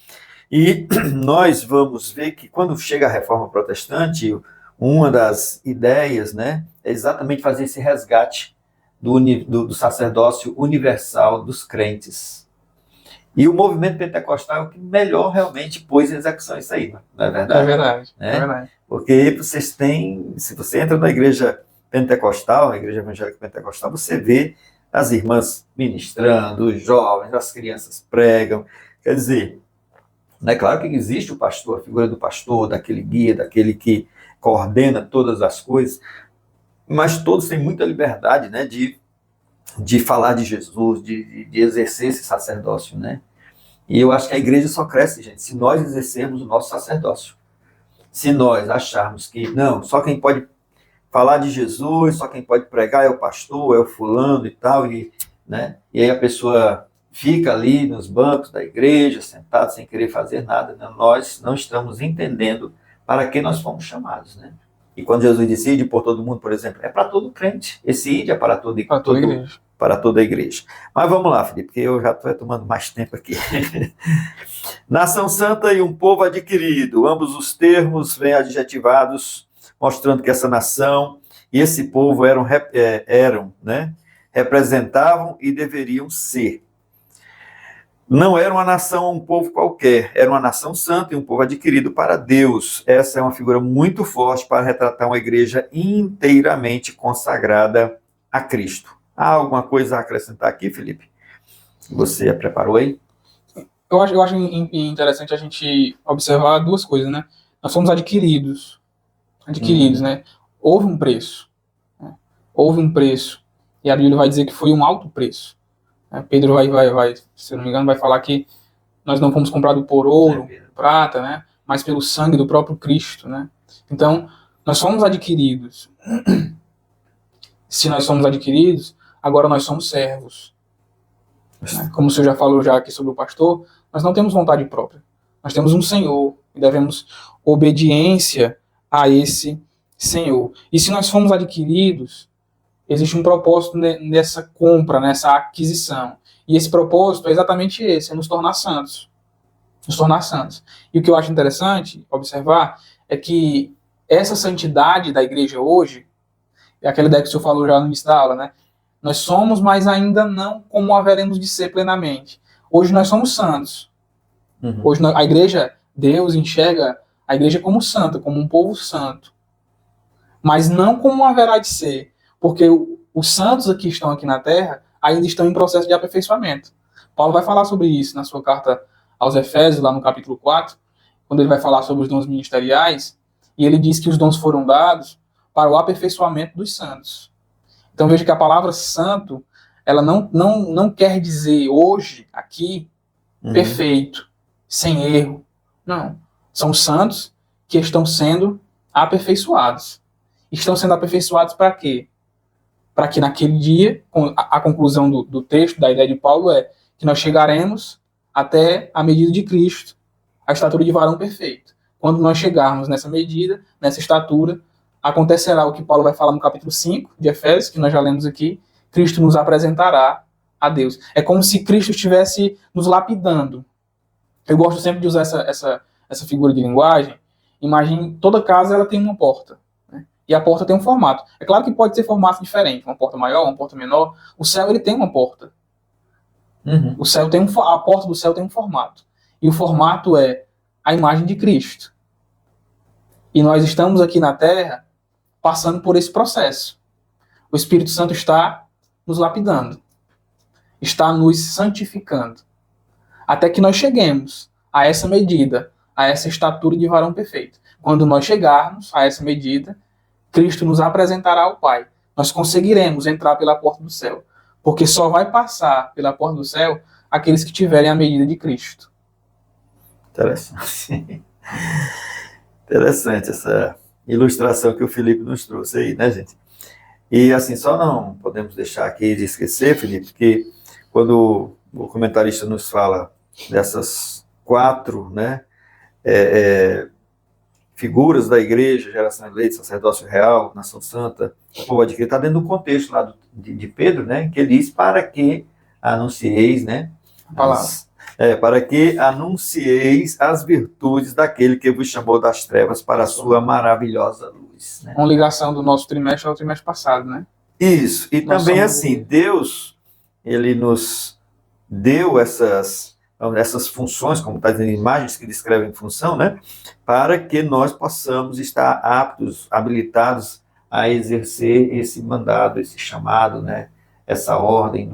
E nós vamos ver que quando chega a Reforma Protestante, uma das ideias, né, é exatamente fazer esse resgate do sacerdócio universal dos crentes. E o movimento pentecostal é o que melhor realmente pôs em execução isso aí, não é verdade? É verdade, né? É verdade. Porque vocês têm, se você entra na igreja pentecostal, a igreja evangélica pentecostal, você vê as irmãs ministrando, os jovens, as crianças pregam. Quer dizer, é claro que existe o pastor, a figura do pastor, daquele guia, daquele que coordena todas as coisas, mas todos têm muita liberdade, né, de falar de Jesus, de exercer esse sacerdócio, né? E eu acho que a igreja só cresce, gente, se nós exercermos o nosso sacerdócio. Se nós acharmos que, não, só quem pode falar de Jesus, só quem pode pregar é o pastor, é o fulano e tal, né? E aí a pessoa fica ali nos bancos da igreja, sentado, sem querer fazer nada, né? Nós não estamos entendendo para que nós fomos chamados, né? E quando Jesus disse ide por todo mundo, por exemplo, é para todo crente. Esse ide é para toda igreja. Para toda a igreja. Mas vamos lá, Felipe, porque eu já estou tomando mais tempo aqui. Nação santa e um povo adquirido. Ambos os termos vêm adjetivados, mostrando que essa nação e esse povo eram, né, representavam e deveriam ser. Não era uma nação, um povo qualquer, era uma nação santa e um povo adquirido para Deus. Essa é uma figura muito forte para retratar uma igreja inteiramente consagrada a Cristo. Há alguma coisa a acrescentar aqui, Felipe? Você a preparou aí? Eu acho interessante a gente observar duas coisas, né? Nós somos adquiridos, né? Houve um preço, né? Houve um preço, e a Bíblia vai dizer que foi um alto preço. Pedro vai, se eu não me engano, vai falar que nós não fomos comprados por ouro, prata, né? Mas pelo sangue do próprio Cristo, né? Então, nós somos adquiridos. Se nós somos adquiridos, agora nós somos servos. Né? Como o senhor já falou já aqui sobre o pastor, nós não temos vontade própria. Nós temos um Senhor e devemos obediência a esse Senhor. E se nós fomos adquiridos, existe um propósito nessa compra, nessa aquisição. E esse propósito é exatamente esse, é nos tornar santos. Nos tornar santos. E o que eu acho interessante observar é que essa santidade da igreja hoje, é aquela ideia que o senhor falou já no início da aula, né? Nós somos, mas ainda não como haveremos de ser plenamente. Hoje nós somos santos. Uhum. Hoje a igreja, Deus enxerga a igreja como santa, como um povo santo. Mas não como haverá de ser. Porque os santos que estão aqui na terra ainda estão em processo de aperfeiçoamento. Paulo vai falar sobre isso na sua carta aos Efésios, lá no capítulo 4, quando ele vai falar sobre os dons ministeriais, e ele diz que os dons foram dados para o aperfeiçoamento dos santos. Então veja que a palavra santo, ela não quer dizer hoje, aqui, perfeito, sem erro. Não. São santos que estão sendo aperfeiçoados. Estão sendo aperfeiçoados para quê? Para que naquele dia, a conclusão do texto, da ideia de Paulo é que nós chegaremos até a medida de Cristo, a estatura de varão perfeito. Quando nós chegarmos nessa medida, nessa estatura, acontecerá o que Paulo vai falar no capítulo 5 de Efésios, que nós já lemos aqui, Cristo nos apresentará a Deus. É como se Cristo estivesse nos lapidando. Eu gosto sempre de usar essa figura de linguagem. Imagine, toda casa ela tem uma porta. Né? E a porta tem um formato. É claro que pode ter formato diferente, uma porta maior, uma porta menor. O céu ele tem uma porta. O céu tem a porta do céu tem um formato. E o formato é a imagem de Cristo. E nós estamos aqui na Terra passando por esse processo. O Espírito Santo está nos lapidando. Está nos santificando. Até que nós cheguemos a essa medida, a essa estatura de varão perfeito. Quando nós chegarmos a essa medida, Cristo nos apresentará ao Pai. Nós conseguiremos entrar pela porta do céu. Porque só vai passar pela porta do céu aqueles que tiverem a medida de Cristo. Interessante. Interessante essa ilustração que o Felipe nos trouxe aí, né, gente? E assim, só não podemos deixar aqui de esquecer, Felipe, que quando o comentarista nos fala dessas 4, né, figuras da igreja, geração eleita, sacerdócio real, nação santa, povo adquirido, está dentro do contexto lá de Pedro, né, que ele diz para que anuncieis, né, para que anuncieis as virtudes daquele que vos chamou das trevas para a sua maravilhosa luz. Né? Uma ligação do nosso trimestre ao trimestre passado, né? Isso, e também assim, Deus, ele nos deu essas funções, como está dizendo, imagens que descrevem função, né? Para que nós possamos estar aptos, habilitados a exercer esse mandado, esse chamado, né? Essa ordem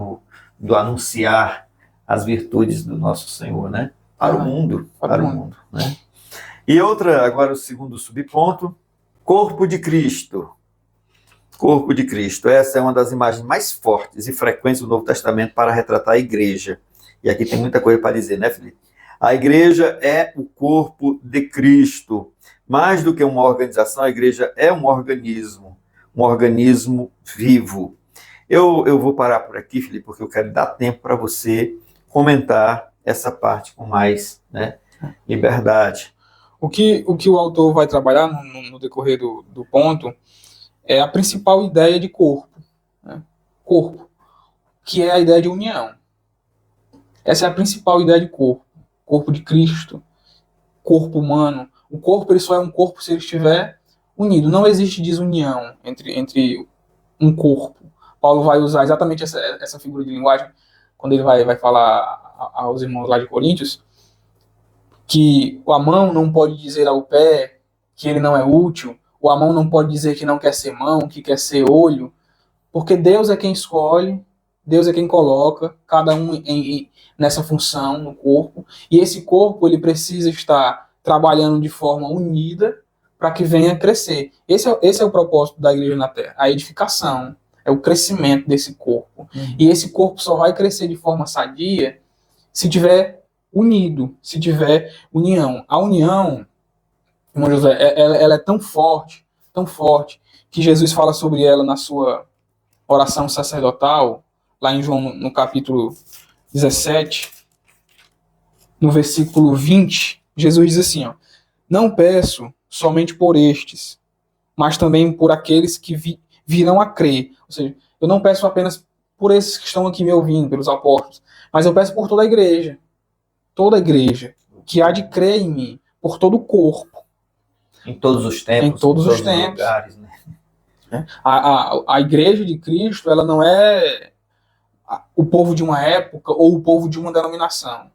do anunciar as virtudes do nosso Senhor, né? Para o mundo, para o mundo, né? E agora o segundo subponto, corpo de Cristo. Corpo de Cristo. Essa é uma das imagens mais fortes e frequentes do Novo Testamento para retratar a igreja. E aqui tem muita coisa para dizer, né, Felipe? A igreja é o corpo de Cristo. Mais do que uma organização, a igreja é um organismo vivo. Eu vou parar por aqui, Felipe, porque eu quero dar tempo para você comentar essa parte com mais, né, liberdade. O que o autor vai trabalhar no decorrer do ponto é a principal ideia de corpo. Né? Corpo, que é a ideia de união. Essa é a principal ideia de corpo. Corpo de Cristo, corpo humano. O corpo ele só é um corpo se ele estiver unido. Não existe desunião entre um corpo. Paulo vai usar exatamente essa figura de linguagem quando ele vai falar aos irmãos lá de Coríntios, que a mão não pode dizer ao pé que ele não é útil, ou a mão não pode dizer que não quer ser mão, que quer ser olho, porque Deus é quem escolhe, Deus é quem coloca cada um nessa função no corpo, e esse corpo ele precisa estar trabalhando de forma unida para que venha a crescer. Esse é o propósito da igreja na Terra, a edificação, é o crescimento desse corpo. E esse corpo só vai crescer de forma sadia se tiver unido, se tiver união. A união, irmão José, ela é tão forte, que Jesus fala sobre ela na sua oração sacerdotal, lá em João, no capítulo 17, no versículo 20, Jesus diz assim, ó, não peço somente por estes, mas também por aqueles que virão a crer. Ou seja, eu não peço apenas por esses que estão aqui me ouvindo, pelos apóstolos, mas eu peço por toda a igreja, que há de crer em mim, por todo o corpo. Em todos os tempos, em todos os lugares, né? A igreja de Cristo, ela não é o povo de uma época ou o povo de uma denominação.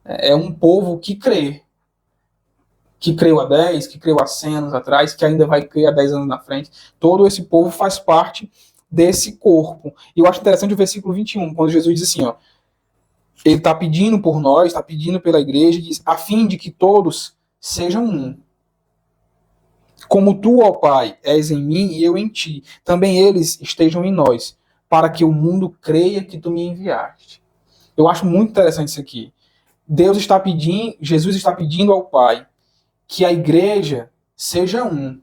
É um povo que crê. Que creu há 10, que creu há 100 anos atrás, que ainda vai crer há 10 anos na frente. Todo esse povo faz parte desse corpo. E eu acho interessante o versículo 21, quando Jesus diz assim, ó, ele está pedindo por nós, está pedindo pela igreja, diz, a fim de que todos sejam um. Como tu, ó Pai, és em mim e eu em ti, também eles estejam em nós, para que o mundo creia que tu me enviaste. Eu acho muito interessante isso aqui. Jesus está pedindo ao Pai que a igreja seja um,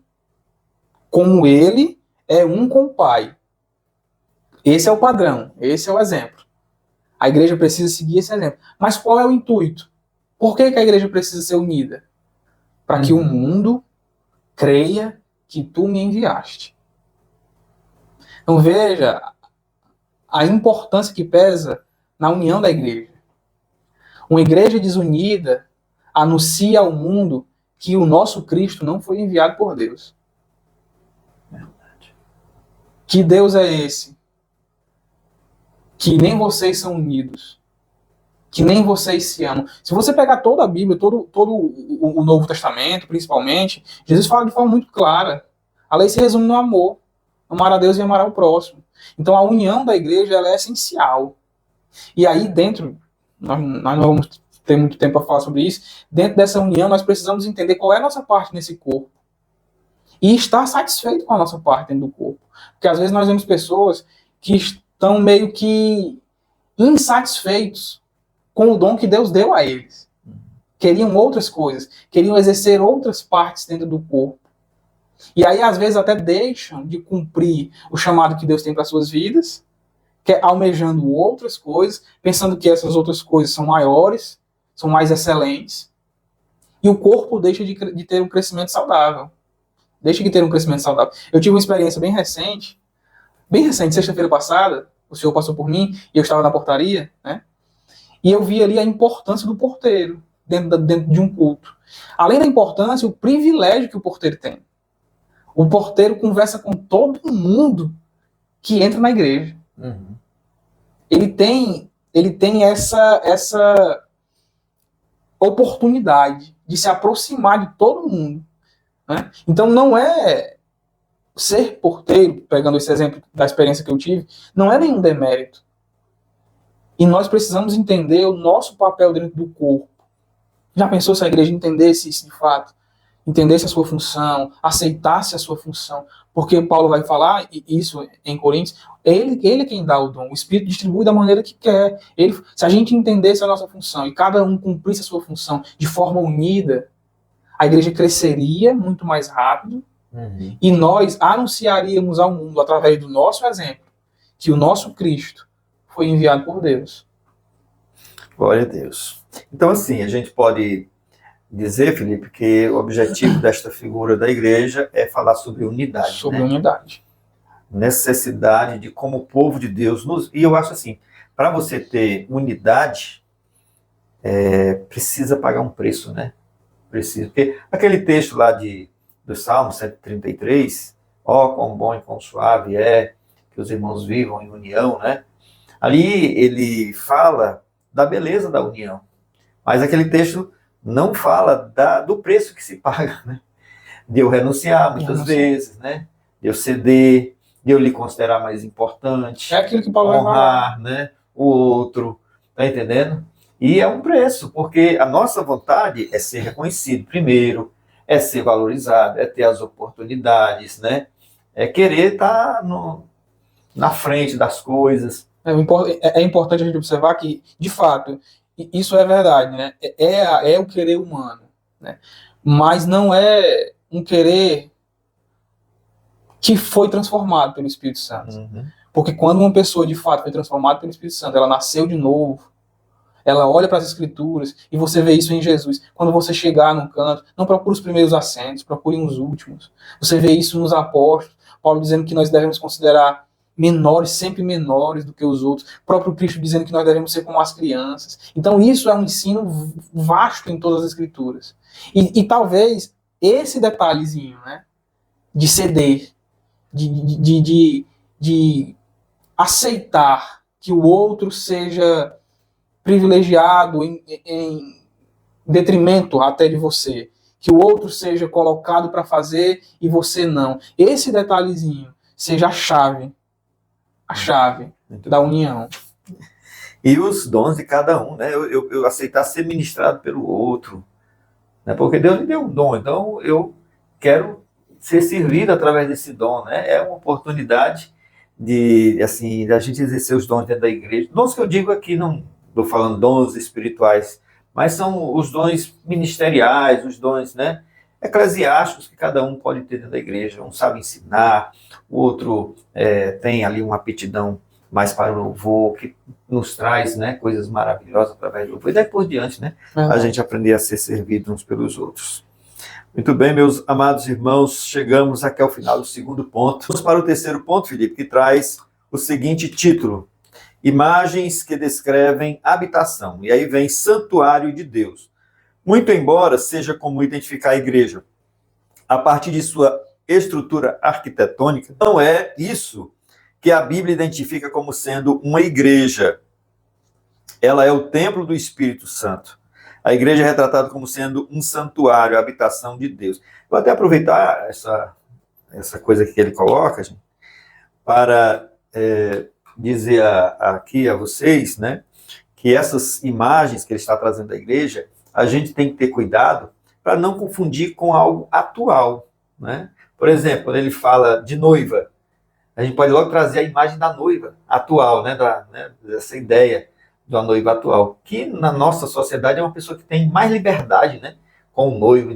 como ele é um com o Pai. Esse é o padrão, esse é o exemplo. A igreja precisa seguir esse exemplo. Mas qual é o intuito? Por que a igreja precisa ser unida? Para que o mundo creia que tu me enviaste. Então veja a importância que pesa na união da igreja. Uma igreja desunida anuncia ao mundo que o nosso Cristo não foi enviado por Deus. Que Deus é esse? Que nem vocês são unidos. Que nem vocês se amam. Se você pegar toda a Bíblia, todo o Novo Testamento, principalmente, Jesus fala de forma muito clara. A lei se resume no amor. Amar a Deus e amar ao próximo. Então a união da igreja ela é essencial. E aí dentro, nós não vamos ter muito tempo para falar sobre isso, dentro dessa união nós precisamos entender qual é a nossa parte nesse corpo. E estar satisfeito com a nossa parte dentro do corpo. Porque às vezes nós vemos pessoas que estão meio que insatisfeitos com o dom que Deus deu a eles. Queriam outras coisas, queriam exercer outras partes dentro do corpo. E aí, às vezes, até deixam de cumprir o chamado que Deus tem para as suas vidas, almejando outras coisas, pensando que essas outras coisas são maiores, são mais excelentes. E o corpo deixa de ter um crescimento saudável. Deixa de ter um crescimento saudável. Eu tive uma experiência bem recente, sexta-feira passada, o senhor passou por mim, e eu estava na portaria, né? E eu vi ali a importância do porteiro dentro de um culto. Além da importância, o privilégio que o porteiro tem. O porteiro conversa com todo mundo que entra na igreja. Uhum. Ele tem essa oportunidade de se aproximar de todo mundo. Né? Então não é ser porteiro, pegando esse exemplo da experiência que eu tive, não é nenhum demérito. E nós precisamos entender o nosso papel dentro do corpo. Já pensou se a igreja entendesse isso de fato? Entendesse a sua função, aceitasse a sua função? Porque Paulo vai falar isso em Coríntios, ele é quem dá o dom, o Espírito distribui da maneira que quer. Se a gente entendesse a nossa função e cada um cumprisse a sua função de forma unida, a igreja cresceria muito mais rápido e nós anunciaríamos ao mundo, através do nosso exemplo, que o nosso Cristo foi enviado por Deus. Glória a Deus. Então, assim, a gente pode dizer, Felipe, que o objetivo desta figura da igreja é falar sobre unidade. Sobre unidade. Necessidade de como o povo de Deus E eu acho assim, para você ter unidade, precisa pagar um preço, né? Precisa. Porque aquele texto lá do Salmo 133, quão bom e quão suave é que os irmãos vivam em união, né? Ali ele fala da beleza da união. Mas aquele texto não fala do preço que se paga, né? De eu renunciar muitas vezes, né? De eu ceder, de eu lhe considerar mais importante. É aquilo que Paulo honrar, né? O outro, tá entendendo? E é um preço, porque a nossa vontade é ser reconhecido primeiro, é ser valorizado, é ter as oportunidades, né? É querer estar na frente das coisas. É importante a gente observar que, de fato, isso é verdade, né? É o querer humano, né? Mas não é um querer que foi transformado pelo Espírito Santo. Porque quando uma pessoa, de fato, foi transformada pelo Espírito Santo, ela nasceu de novo, ela olha para as Escrituras, e você vê isso em Jesus. Quando você chegar num canto, não procure os primeiros assentos, procure os últimos. Você vê isso nos apóstolos, Paulo dizendo que nós devemos considerar menores, sempre menores do que os outros. O próprio Cristo dizendo que nós devemos ser como as crianças. Então isso é um ensino vasto em todas as Escrituras. E talvez esse detalhezinho, né, de ceder, de aceitar que o outro seja privilegiado em detrimento até de você. Que o outro seja colocado para fazer e você não. Esse detalhezinho seja a chave da união. E os dons de cada um, né? Eu aceitar ser ministrado pelo outro, né? Porque Deus me deu um dom, então eu quero ser servido através desse dom, né? É uma oportunidade de, assim, da gente exercer os dons dentro da igreja. Dons que eu digo aqui, não estou falando dons espirituais, mas são os dons ministeriais, os dons, né, eclesiásticos que cada um pode ter dentro da igreja. Um sabe ensinar, o outro tem ali uma aptidão mais para o louvor, que nos traz, né, coisas maravilhosas através do louvor. E daí por diante, né, a gente aprender a ser servido uns pelos outros. Muito bem, meus amados irmãos, chegamos aqui ao final do segundo ponto. Vamos para o terceiro ponto, Felipe, que traz o seguinte título: Imagens que descrevem habitação. E aí vem santuário de Deus. Muito embora seja comum identificar a igreja a partir de sua estrutura arquitetônica, não é isso que a Bíblia identifica como sendo uma igreja. Ela é o templo do Espírito Santo. A igreja é retratada como sendo um santuário, a habitação de Deus. Vou até aproveitar essa coisa que ele coloca, gente, para dizer aqui a vocês, né, que essas imagens que ele está trazendo da igreja, a gente tem que ter cuidado para não confundir com algo atual, né? Por exemplo, quando ele fala de noiva, a gente pode logo trazer a imagem da noiva atual, né, dessa ideia da noiva atual, que na nossa sociedade é uma pessoa que tem mais liberdade, né, com o noivo,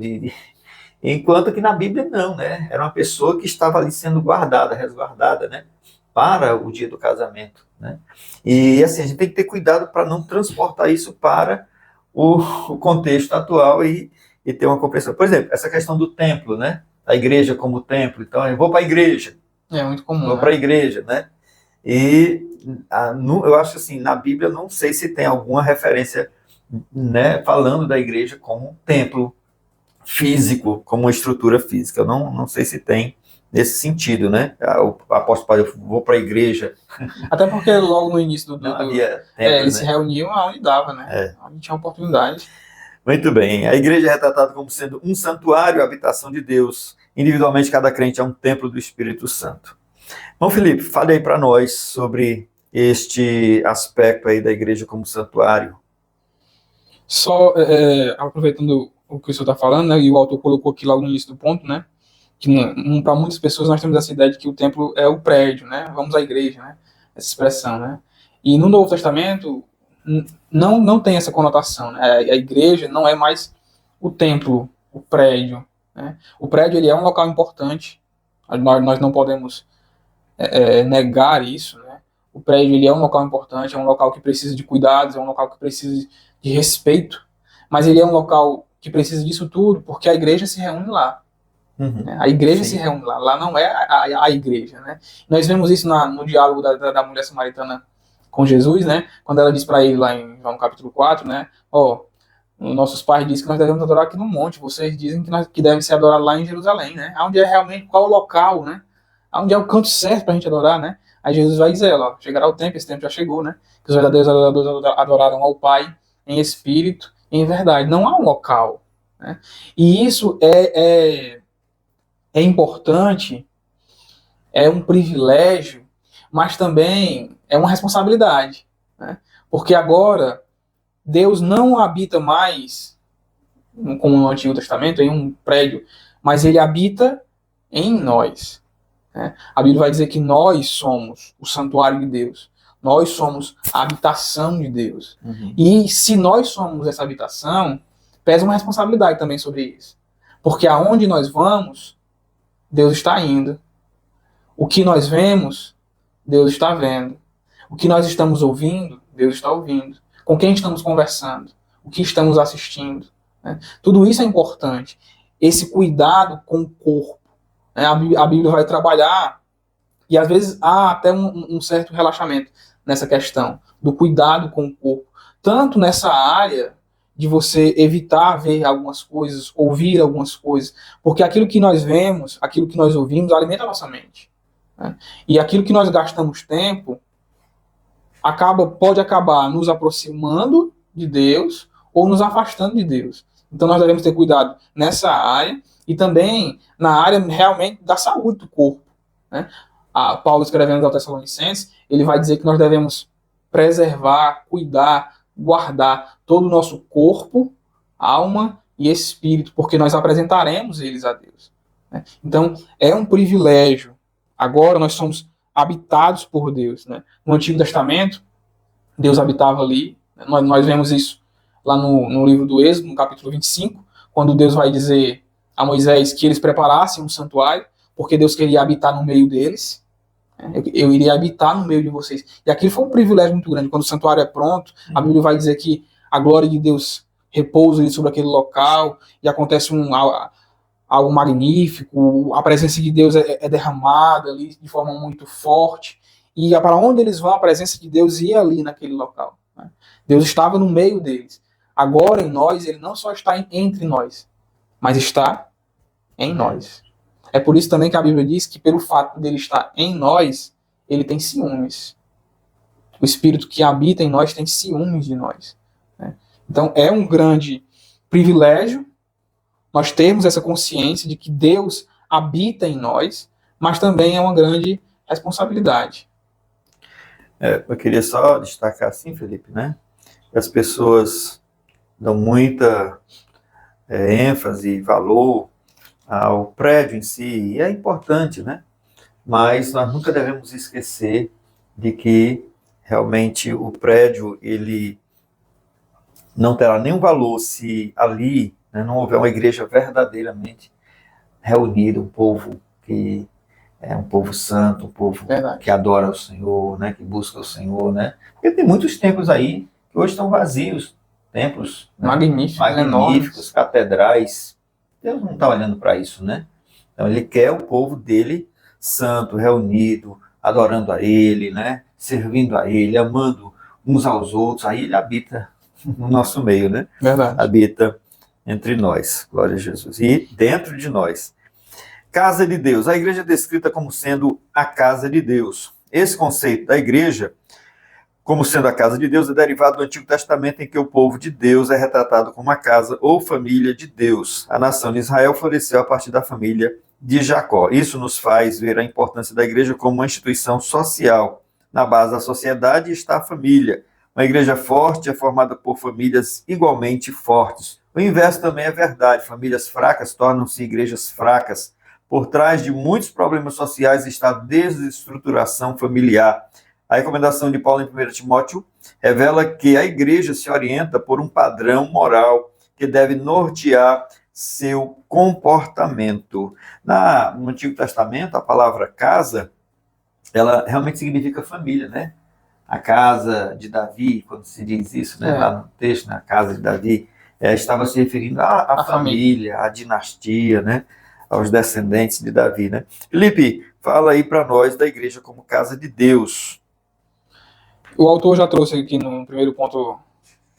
enquanto que na Bíblia não, né, era uma pessoa que estava ali sendo guardada, resguardada, né, para o dia do casamento, né, e assim, a gente tem que ter cuidado para não transportar isso para o contexto atual e ter uma compreensão. Por exemplo, essa questão do templo, né, a igreja como templo, então eu vou para a igreja, é muito comum, vou para a igreja, né, e eu acho assim, na Bíblia não sei se tem alguma referência, né, falando da igreja como um templo físico, como uma estrutura física. Eu não sei se tem nesse sentido, né? O apóstolo Paulo, eu vou para a igreja. Até porque logo no início não havia templo, eles né? se reuniam aonde dava, né? Onde tinha oportunidade. Muito bem. A igreja é retratada como sendo um santuário, a habitação de Deus. Individualmente, cada crente é um templo do Espírito Santo. Bom, Felipe, fale aí para nós sobre este aspecto aí da igreja como santuário. Só aproveitando o que o senhor está falando, né, e o autor colocou aqui logo no início do ponto, né, que para muitas pessoas nós temos essa ideia de que o templo é o prédio, né, vamos à igreja, né, essa expressão, né, e no Novo Testamento não tem essa conotação, né, a igreja não é mais o templo, o prédio, né, o prédio ele é um local importante, nós não podemos negar isso, né? O prédio ele é um local importante, é um local que precisa de cuidados, é um local que precisa de respeito, mas ele é um local que precisa disso tudo porque a igreja se reúne lá. Né? A igreja se reúne lá, lá não é a igreja, né? Nós vemos isso no diálogo da mulher samaritana com Jesus, né? Quando ela diz para ele lá em João capítulo 4, né? Nossos pais dizem que nós devemos adorar aqui no monte, vocês dizem que deve ser adorado lá em Jerusalém, né? Onde é realmente, qual o local, né? Onde é o canto certo para a gente adorar, né? Aí Jesus vai dizer, ó, chegará o tempo, esse tempo já chegou, né? Que os verdadeiros adoradores adorarão ao Pai em espírito e em verdade. Não há um local, né? E isso é importante, é um privilégio, mas também é uma responsabilidade, né? Porque agora Deus não habita mais, como no Antigo Testamento, em um prédio, mas ele habita em nós. A Bíblia vai dizer que nós somos o santuário de Deus. Nós somos a habitação de Deus. Uhum. E se nós somos essa habitação, pesa uma responsabilidade também sobre isso. Porque aonde nós vamos, Deus está indo. O que nós vemos, Deus está vendo. O que nós estamos ouvindo, Deus está ouvindo. Com quem estamos conversando, o que estamos assistindo. Né? Tudo isso é importante. Esse cuidado com o corpo. A Bíblia vai trabalhar, e às vezes há até um certo relaxamento nessa questão do cuidado com o corpo. Tanto nessa área de você evitar ver algumas coisas, ouvir algumas coisas, porque aquilo que nós vemos, aquilo que nós ouvimos, alimenta a nossa mente. Né? E aquilo que nós gastamos tempo, pode acabar nos aproximando de Deus ou nos afastando de Deus. Então nós devemos ter cuidado nessa área e também na área realmente da saúde do corpo, né? Paulo, escrevendo aos Tessalonicenses, ele vai dizer que nós devemos preservar, cuidar, guardar todo o nosso corpo, alma e espírito, porque nós apresentaremos eles a Deus, né? Então, é um privilégio. Agora nós somos habitados por Deus, né? No Antigo Testamento, Deus habitava ali, né? Nós vemos isso lá no livro do Êxodo, no capítulo 25, quando Deus vai dizer a Moisés que eles preparassem um santuário, porque Deus queria habitar no meio deles. Eu iria habitar no meio de vocês. E aquilo foi um privilégio muito grande. Quando o santuário é pronto, a Bíblia vai dizer que a glória de Deus repousa sobre aquele local e acontece algo magnífico. A presença de Deus é derramada ali de forma muito forte. E para onde eles vão, a presença de Deus ia ali naquele local, né? Deus estava no meio deles. Agora em nós, ele não só está entre nós, mas está em nós. É por isso também que a Bíblia diz que pelo fato dele estar em nós, ele tem ciúmes. O Espírito que habita em nós tem ciúmes de nós, né? Então é um grande privilégio nós termos essa consciência de que Deus habita em nós, mas também é uma grande responsabilidade. Eu queria só destacar assim, Felipe, né? As pessoas dão muita ênfase e valor ao prédio em si, e é importante, né? Mas nós nunca devemos esquecer de que realmente o prédio ele não terá nenhum valor se ali, né, não houver uma igreja verdadeiramente reunida, um povo que é um povo santo, um povo que adora o Senhor, né, que busca o Senhor, né? Porque tem muitos templos aí que hoje estão vazios, templos, né, magníficos, catedrais. Deus não está olhando para isso, né? Então ele quer o povo dele santo, reunido, adorando a ele, né? Servindo a ele, amando uns aos outros. Aí ele habita no nosso meio, né? Verdade. Habita entre nós, glória a Jesus. E dentro de nós. Casa de Deus. A igreja é descrita como sendo a casa de Deus. Esse conceito da igreja como sendo a casa de Deus é derivado do Antigo Testamento, em que o povo de Deus é retratado como a casa ou família de Deus. A nação de Israel floresceu a partir da família de Jacó. Isso nos faz ver a importância da igreja como uma instituição social. Na base da sociedade está a família. Uma igreja forte é formada por famílias igualmente fortes. O inverso também é verdade. Famílias fracas tornam-se igrejas fracas. Por trás de muitos problemas sociais está a desestruturação familiar. A recomendação de Paulo em 1 Timóteo revela que a igreja se orienta por um padrão moral que deve nortear seu comportamento. No Antigo Testamento, a palavra casa, ela realmente significa família, né? A casa de Davi, quando se diz isso, né? Lá no texto, na casa de Davi, estava se referindo à família, à dinastia, né? Aos descendentes de Davi, né? Felipe, fala aí para nós da igreja como casa de Deus. O autor já trouxe aqui no primeiro ponto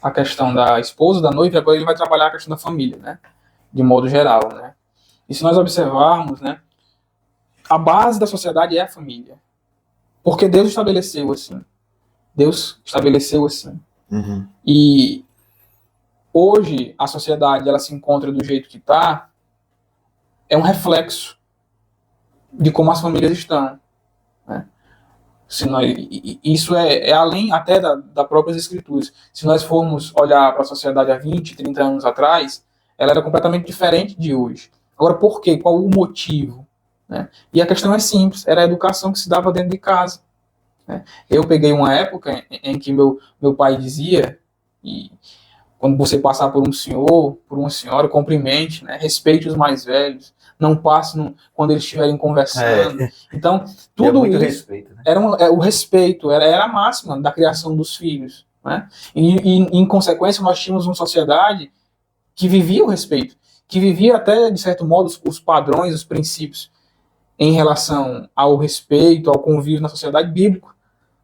a questão da esposa, da noiva, e agora ele vai trabalhar a questão da família, né? De modo geral, né? E se nós observarmos, né? A base da sociedade é a família. Porque Deus estabeleceu assim. Deus estabeleceu assim. Uhum. E hoje a sociedade ela se encontra do jeito que está, é um reflexo de como as famílias estão, né? Isso é além até das próprias escrituras. Se nós formos olhar para a sociedade há 20, 30 anos atrás, ela era completamente diferente de hoje. Agora, por quê? Qual o motivo, né? E a questão é simples, era a educação que se dava dentro de casa, né? Eu peguei uma época em que meu pai dizia, e quando você passar por um senhor, por uma senhora, cumprimente, né? Respeite os mais velhos, não passe quando eles estiverem conversando. Então, tudo isso respeito, né? era o respeito, era a máxima da criação dos filhos, né? E em consequência, nós tínhamos uma sociedade que vivia o respeito, que vivia até, de certo modo, os padrões, os princípios em relação ao respeito, ao convívio na sociedade bíblica,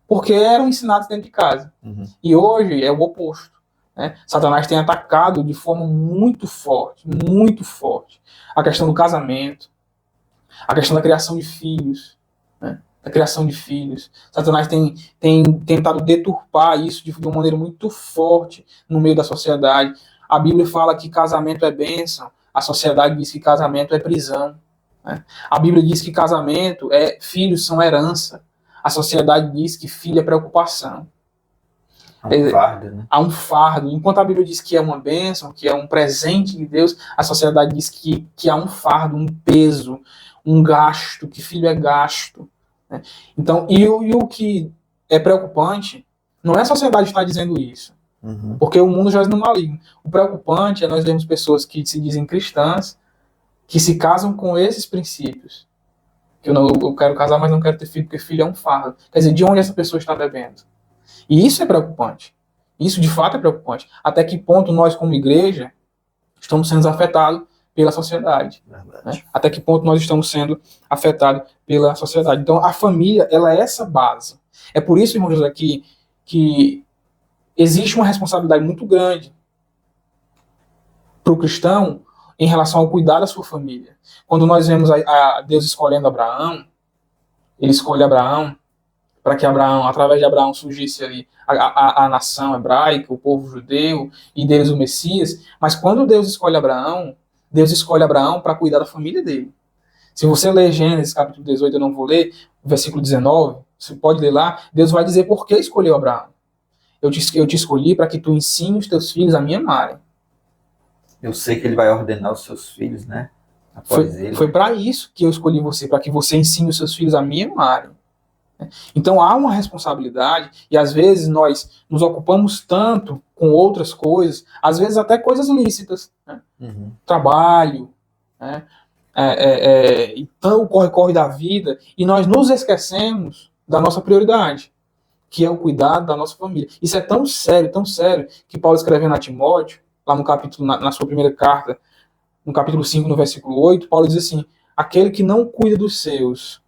porque eram ensinados dentro de casa. Uhum. E hoje é o oposto, né? Satanás tem atacado de forma muito forte, a questão do casamento, a questão da criação de filhos, né? da criação de filhos. Satanás tem tentado deturpar isso de uma maneira muito forte no meio da sociedade. A Bíblia fala que casamento é bênção, a sociedade diz que casamento é prisão. Né? A Bíblia diz que casamento filhos são herança. A sociedade diz que filho é preocupação. Há um fardo, né? Há um fardo. Enquanto a Bíblia diz que é uma bênção, que é um presente de Deus, a sociedade diz que há um fardo, um peso, um gasto, que filho é gasto. Né? Então, e o que é preocupante não é a sociedade estar dizendo isso, porque o mundo já não maligno. O preocupante é nós vermos pessoas que se dizem cristãs, que se casam com esses princípios. Que eu quero casar, mas não quero ter filho, porque filho é um fardo. Quer dizer, de onde essa pessoa está bebendo? E isso é preocupante. Isso, de fato, é preocupante. Até que ponto nós, como igreja, estamos sendo afetados pela sociedade. Né? Até que ponto nós estamos sendo afetados pela sociedade. Então, a família, ela é essa base. É por isso, irmãos, aqui que existe uma responsabilidade muito grande para o cristão em relação ao cuidar da sua família. Quando nós vemos a Deus escolhendo Abraão, ele escolhe Abraão para que Abraão, através de Abraão, surgisse ali a nação hebraica, o povo judeu, e deles o Messias. Mas quando Deus escolhe Abraão para cuidar da família dele. Se você ler Gênesis capítulo 18, eu não vou ler, versículo 19, você pode ler lá, Deus vai dizer por que escolheu Abraão. Eu te escolhi para que tu ensine os teus filhos a me amarem. Eu sei que ele vai ordenar os seus filhos, né? Foi para isso que eu escolhi você, para que você ensine os seus filhos a me amarem. Então há uma responsabilidade, e às vezes nós nos ocupamos tanto com outras coisas, às vezes até coisas lícitas, né? Trabalho, né? Então o corre-corre da vida, e nós nos esquecemos da nossa prioridade, que é o cuidado da nossa família. Isso é tão sério, que Paulo escrevendo a Timóteo, lá no capítulo, na sua primeira carta, no capítulo 5, no versículo 8, Paulo diz assim: aquele que não cuida dos seus,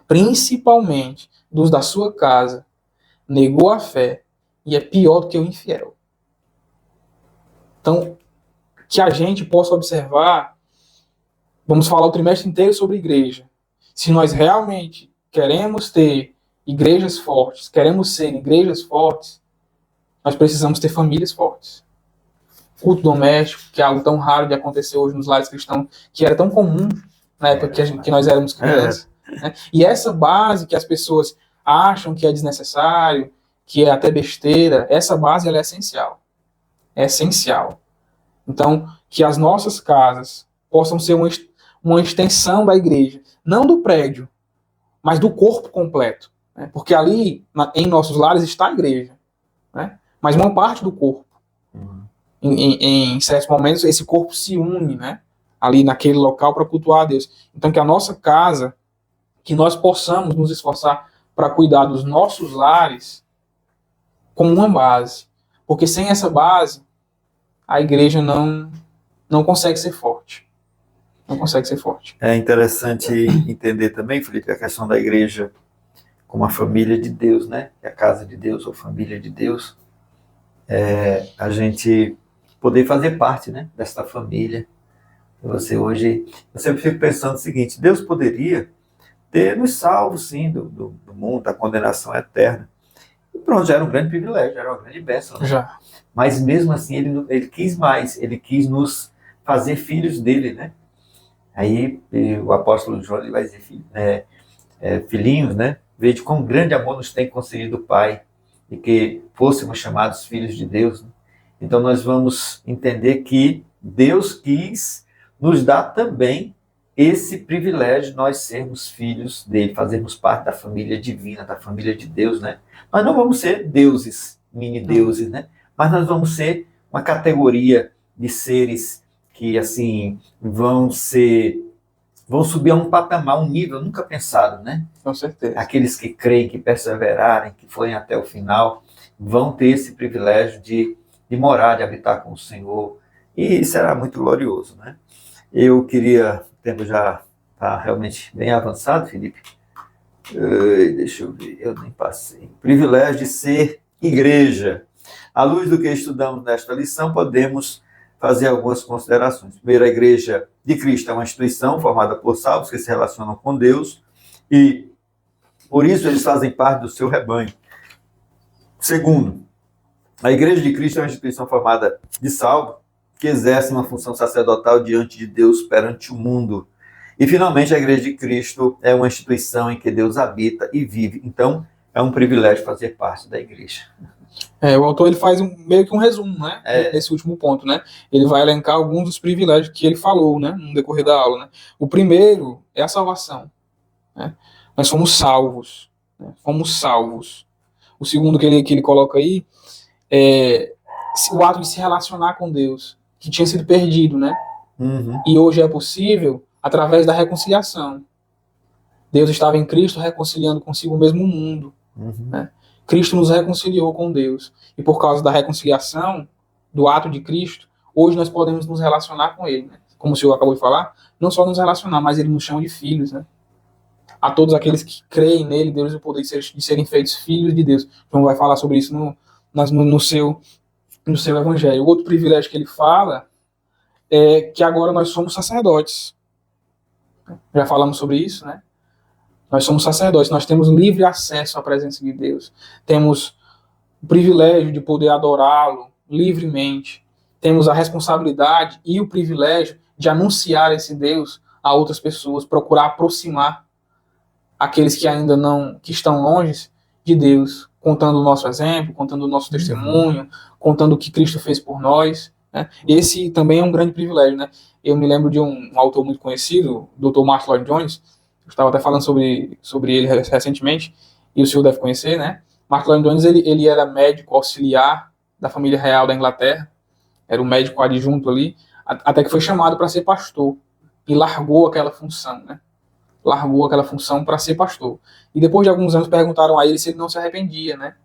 principalmente dos da sua casa, negou a fé e é pior do que o infiel. Então, que a gente possa observar, vamos falar o trimestre inteiro sobre igreja. Se nós realmente queremos ter igrejas fortes, queremos ser igrejas fortes, nós precisamos ter famílias fortes. Culto doméstico, que é algo tão raro de acontecer hoje nos lares cristãos, que era tão comum na época que nós éramos crianças. Né? E essa base que as pessoas acham que é desnecessário, que é até besteira, essa base ela é essencial. É essencial. Então, que as nossas casas possam ser uma extensão da igreja, não do prédio, mas do corpo completo. Né? Porque ali, em nossos lares, está a igreja. Né? Mas uma parte do corpo. Em certos momentos, esse corpo se une, né? Ali naquele local para cultuar a Deus. Então, que a nossa casa, que nós possamos nos esforçar para cuidar dos nossos lares como uma base. Porque sem essa base, a igreja não consegue ser forte. Não consegue ser forte. É interessante entender também, Felipe, a questão da igreja como a família de Deus, né? A casa de Deus ou família de Deus. A gente poder fazer parte, né, dessa família. Eu sempre fico pensando o seguinte: Deus poderia ter nos salvo, sim, do mundo, da condenação eterna. E pronto, já era um grande privilégio, já era uma grande bênção. Né? Já. Mas mesmo assim, ele quis mais, ele quis nos fazer filhos dele, né? Aí o apóstolo João ele vai dizer, filhinhos, né? Veja quão grande amor nos tem concedido o Pai, e que fôssemos chamados filhos de Deus. Né? Então nós vamos entender que Deus quis nos dar também esse privilégio de nós sermos filhos dele, fazermos parte da família divina, da família de Deus, né? Nós não vamos ser deuses, mini-deuses, né? Mas nós vamos ser uma categoria de seres que, assim, vão subir a um patamar, um nível nunca pensado, né? Com certeza. Aqueles que creem, que perseverarem, que forem até o final, vão ter esse privilégio de morar, de habitar com o Senhor, e será muito glorioso, né? Eu queria, o tempo já está realmente bem avançado, Felipe. Deixa eu ver, eu nem passei. Privilégio de ser igreja. À luz do que estudamos nesta lição, podemos fazer algumas considerações. Primeiro, a Igreja de Cristo é uma instituição formada por salvos que se relacionam com Deus e Por isso eles fazem parte do seu rebanho. Segundo, a Igreja de Cristo é uma instituição formada de salvos que exerce uma função sacerdotal diante de Deus perante o mundo. E, finalmente, a Igreja de Cristo é uma instituição em que Deus habita e vive. Então, é um privilégio fazer parte da Igreja. O autor ele faz meio que um resumo, né? Nesse último ponto, né? Ele vai elencar alguns dos privilégios que ele falou, né? No decorrer da aula, né? O primeiro é a salvação, né? Nós somos salvos, né? Fomos salvos. O segundo que ele coloca aí é o ato de se relacionar com Deus, que tinha sido perdido, né? Uhum. E hoje é possível através da reconciliação. Deus estava em Cristo reconciliando consigo mesmo o mundo, né? Cristo nos reconciliou com Deus. E por causa da reconciliação, do ato de Cristo, hoje nós podemos nos relacionar com Ele, né? Como o senhor acabou de falar, não só nos relacionar, mas Ele nos chama de filhos, né? A todos aqueles que creem nele, Deus o poder de serem feitos filhos de Deus. Então vai falar sobre isso no seu evangelho. O outro privilégio que ele fala é que agora nós somos sacerdotes. Já falamos sobre isso, né? Nós somos sacerdotes, nós temos livre acesso à presença de Deus. Temos o privilégio de poder adorá-lo livremente. Temos a responsabilidade e o privilégio de anunciar esse Deus a outras pessoas, procurar aproximar aqueles que ainda não, que estão longe de Deus, contando o nosso exemplo, contando o nosso testemunho, contando o que Cristo fez por nós, né? Esse também é um grande privilégio, né? Eu me lembro de um autor muito conhecido, o Dr. Martyn Lloyd-Jones. Eu estava até falando sobre ele recentemente, e o senhor deve conhecer, né? Martyn Lloyd-Jones, ele era médico auxiliar da família real da Inglaterra, era o médico adjunto ali, até que foi chamado para ser pastor, e largou aquela função, né? Largou aquela função para ser pastor. E depois de alguns anos perguntaram a ele se ele não se arrependia, né?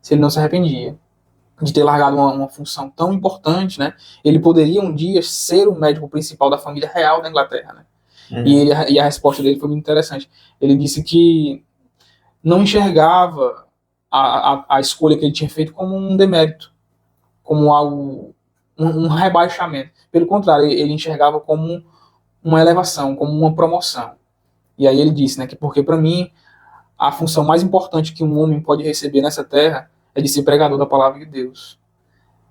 Se ele não se arrependia de ter largado uma função tão importante, né? Ele poderia um dia ser o médico principal da família real da Inglaterra, né? E a resposta dele foi muito interessante. Ele disse que não enxergava a escolha que ele tinha feito como um demérito, como algo, um rebaixamento. Pelo contrário, ele enxergava como uma elevação, como uma promoção. E aí ele disse, né, que porque para mim a função mais importante que um homem pode receber nessa terra é de ser pregador da palavra de Deus.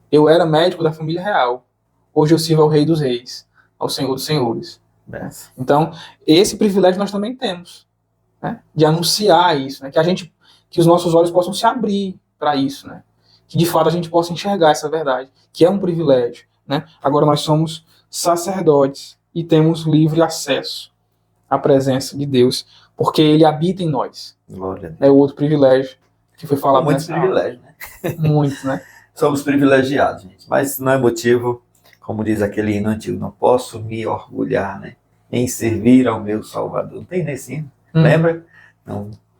Eu era médico da família real. Hoje eu sirvo ao Rei dos Reis, ao Senhor dos Senhores. Então, esse privilégio nós também temos, né, de anunciar isso, né, que os nossos olhos possam se abrir para isso, né, que de fato a gente possa enxergar essa verdade, que é um privilégio, né. Agora nós somos sacerdotes e temos livre acesso à presença de Deus, porque Ele habita em nós. Glória. É o outro privilégio que foi falado. Muitos privilégios, né? Muitos, né? Somos privilegiados, gente, mas não é motivo, como diz aquele hino antigo, não posso me orgulhar, né, em servir ao meu Salvador. Não tem nesse hino? Lembra?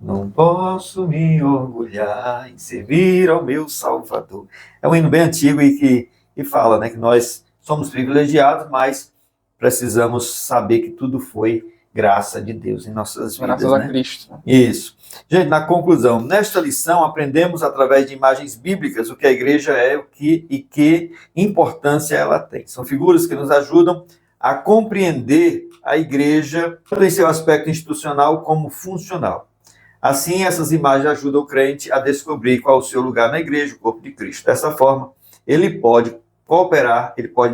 Não posso me orgulhar em servir ao meu Salvador. É um hino bem antigo e que fala, né, que nós somos privilegiados, mas precisamos saber que tudo foi graça de Deus em nossas vidas. Graças a Cristo. Isso. Gente, na conclusão, nesta lição aprendemos através de imagens bíblicas o que a igreja é e que importância ela tem. São figuras que nos ajudam a compreender a igreja, tanto em seu aspecto institucional como funcional. Assim, essas imagens ajudam o crente a descobrir qual é o seu lugar na igreja, o corpo de Cristo. Dessa forma, ele pode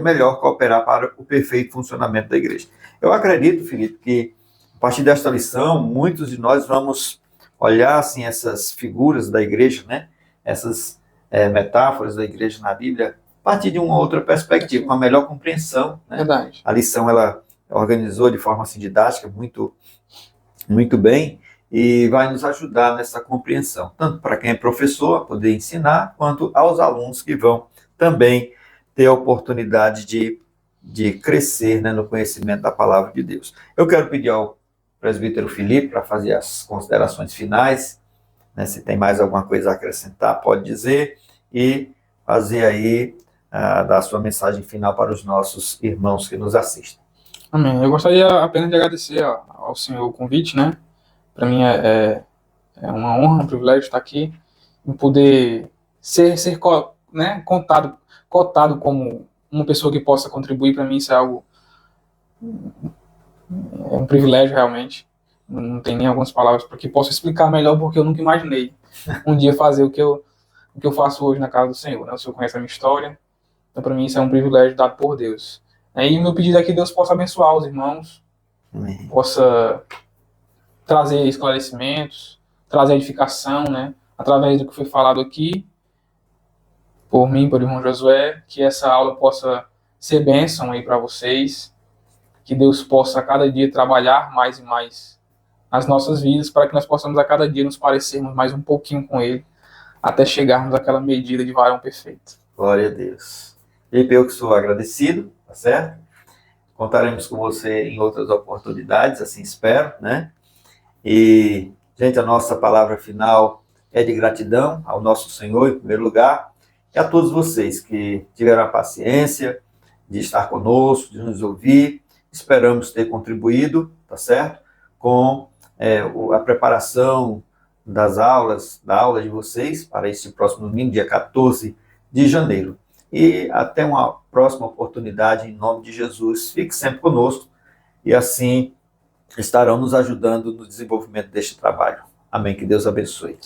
melhor cooperar para o perfeito funcionamento da igreja. Eu acredito, Felipe, que a partir desta lição, muitos de nós vamos olhar assim, essas figuras da igreja, né? Essas metáforas da igreja na Bíblia, a partir de uma outra perspectiva, uma melhor compreensão. Né? Verdade. A lição ela organizou de forma assim, didática muito, muito bem e vai nos ajudar nessa compreensão, tanto para quem é professor, a poder ensinar, quanto aos alunos que vão também ter a oportunidade de crescer, né, no conhecimento da palavra de Deus. Eu quero pedir ao presbítero Felipe para fazer as considerações finais, né, se tem mais alguma coisa a acrescentar, pode dizer, e fazer aí, dar a sua mensagem final para os nossos irmãos que nos assistem. Amém. Eu gostaria apenas de agradecer ao senhor o convite, né? Para mim é uma honra, um privilégio estar aqui, em poder ser né, cotado como uma pessoa que possa contribuir. Para mim isso é algo, é um privilégio realmente, Não tem nem algumas palavras para que possa explicar melhor, porque eu nunca imaginei um dia fazer o que eu faço hoje na casa do Senhor, né? O Senhor conhece a minha história, então para mim isso é um privilégio dado por Deus. E o meu pedido é que Deus possa abençoar os irmãos, Amém. possa trazer esclarecimentos, trazer edificação, né? Através do que foi falado aqui, por mim, por irmão Josué, que essa aula possa ser bênção aí para vocês, que Deus possa a cada dia trabalhar mais e mais nas nossas vidas, para que nós possamos a cada dia nos parecermos mais um pouquinho com Ele, até chegarmos àquela medida de varão perfeito. Glória a Deus. E eu que sou agradecido, tá certo? Contaremos com você em outras oportunidades, assim espero, né? E, gente, a nossa palavra final é de gratidão ao nosso Senhor, em primeiro lugar, e a todos vocês que tiveram a paciência de estar conosco, de nos ouvir. Esperamos ter contribuído, tá certo? Com a preparação das aulas, da aula de vocês para este próximo domingo, dia 14 de janeiro. E até uma próxima oportunidade, em nome de Jesus. Fique sempre conosco e assim estarão nos ajudando no desenvolvimento deste trabalho. Amém. Que Deus abençoe.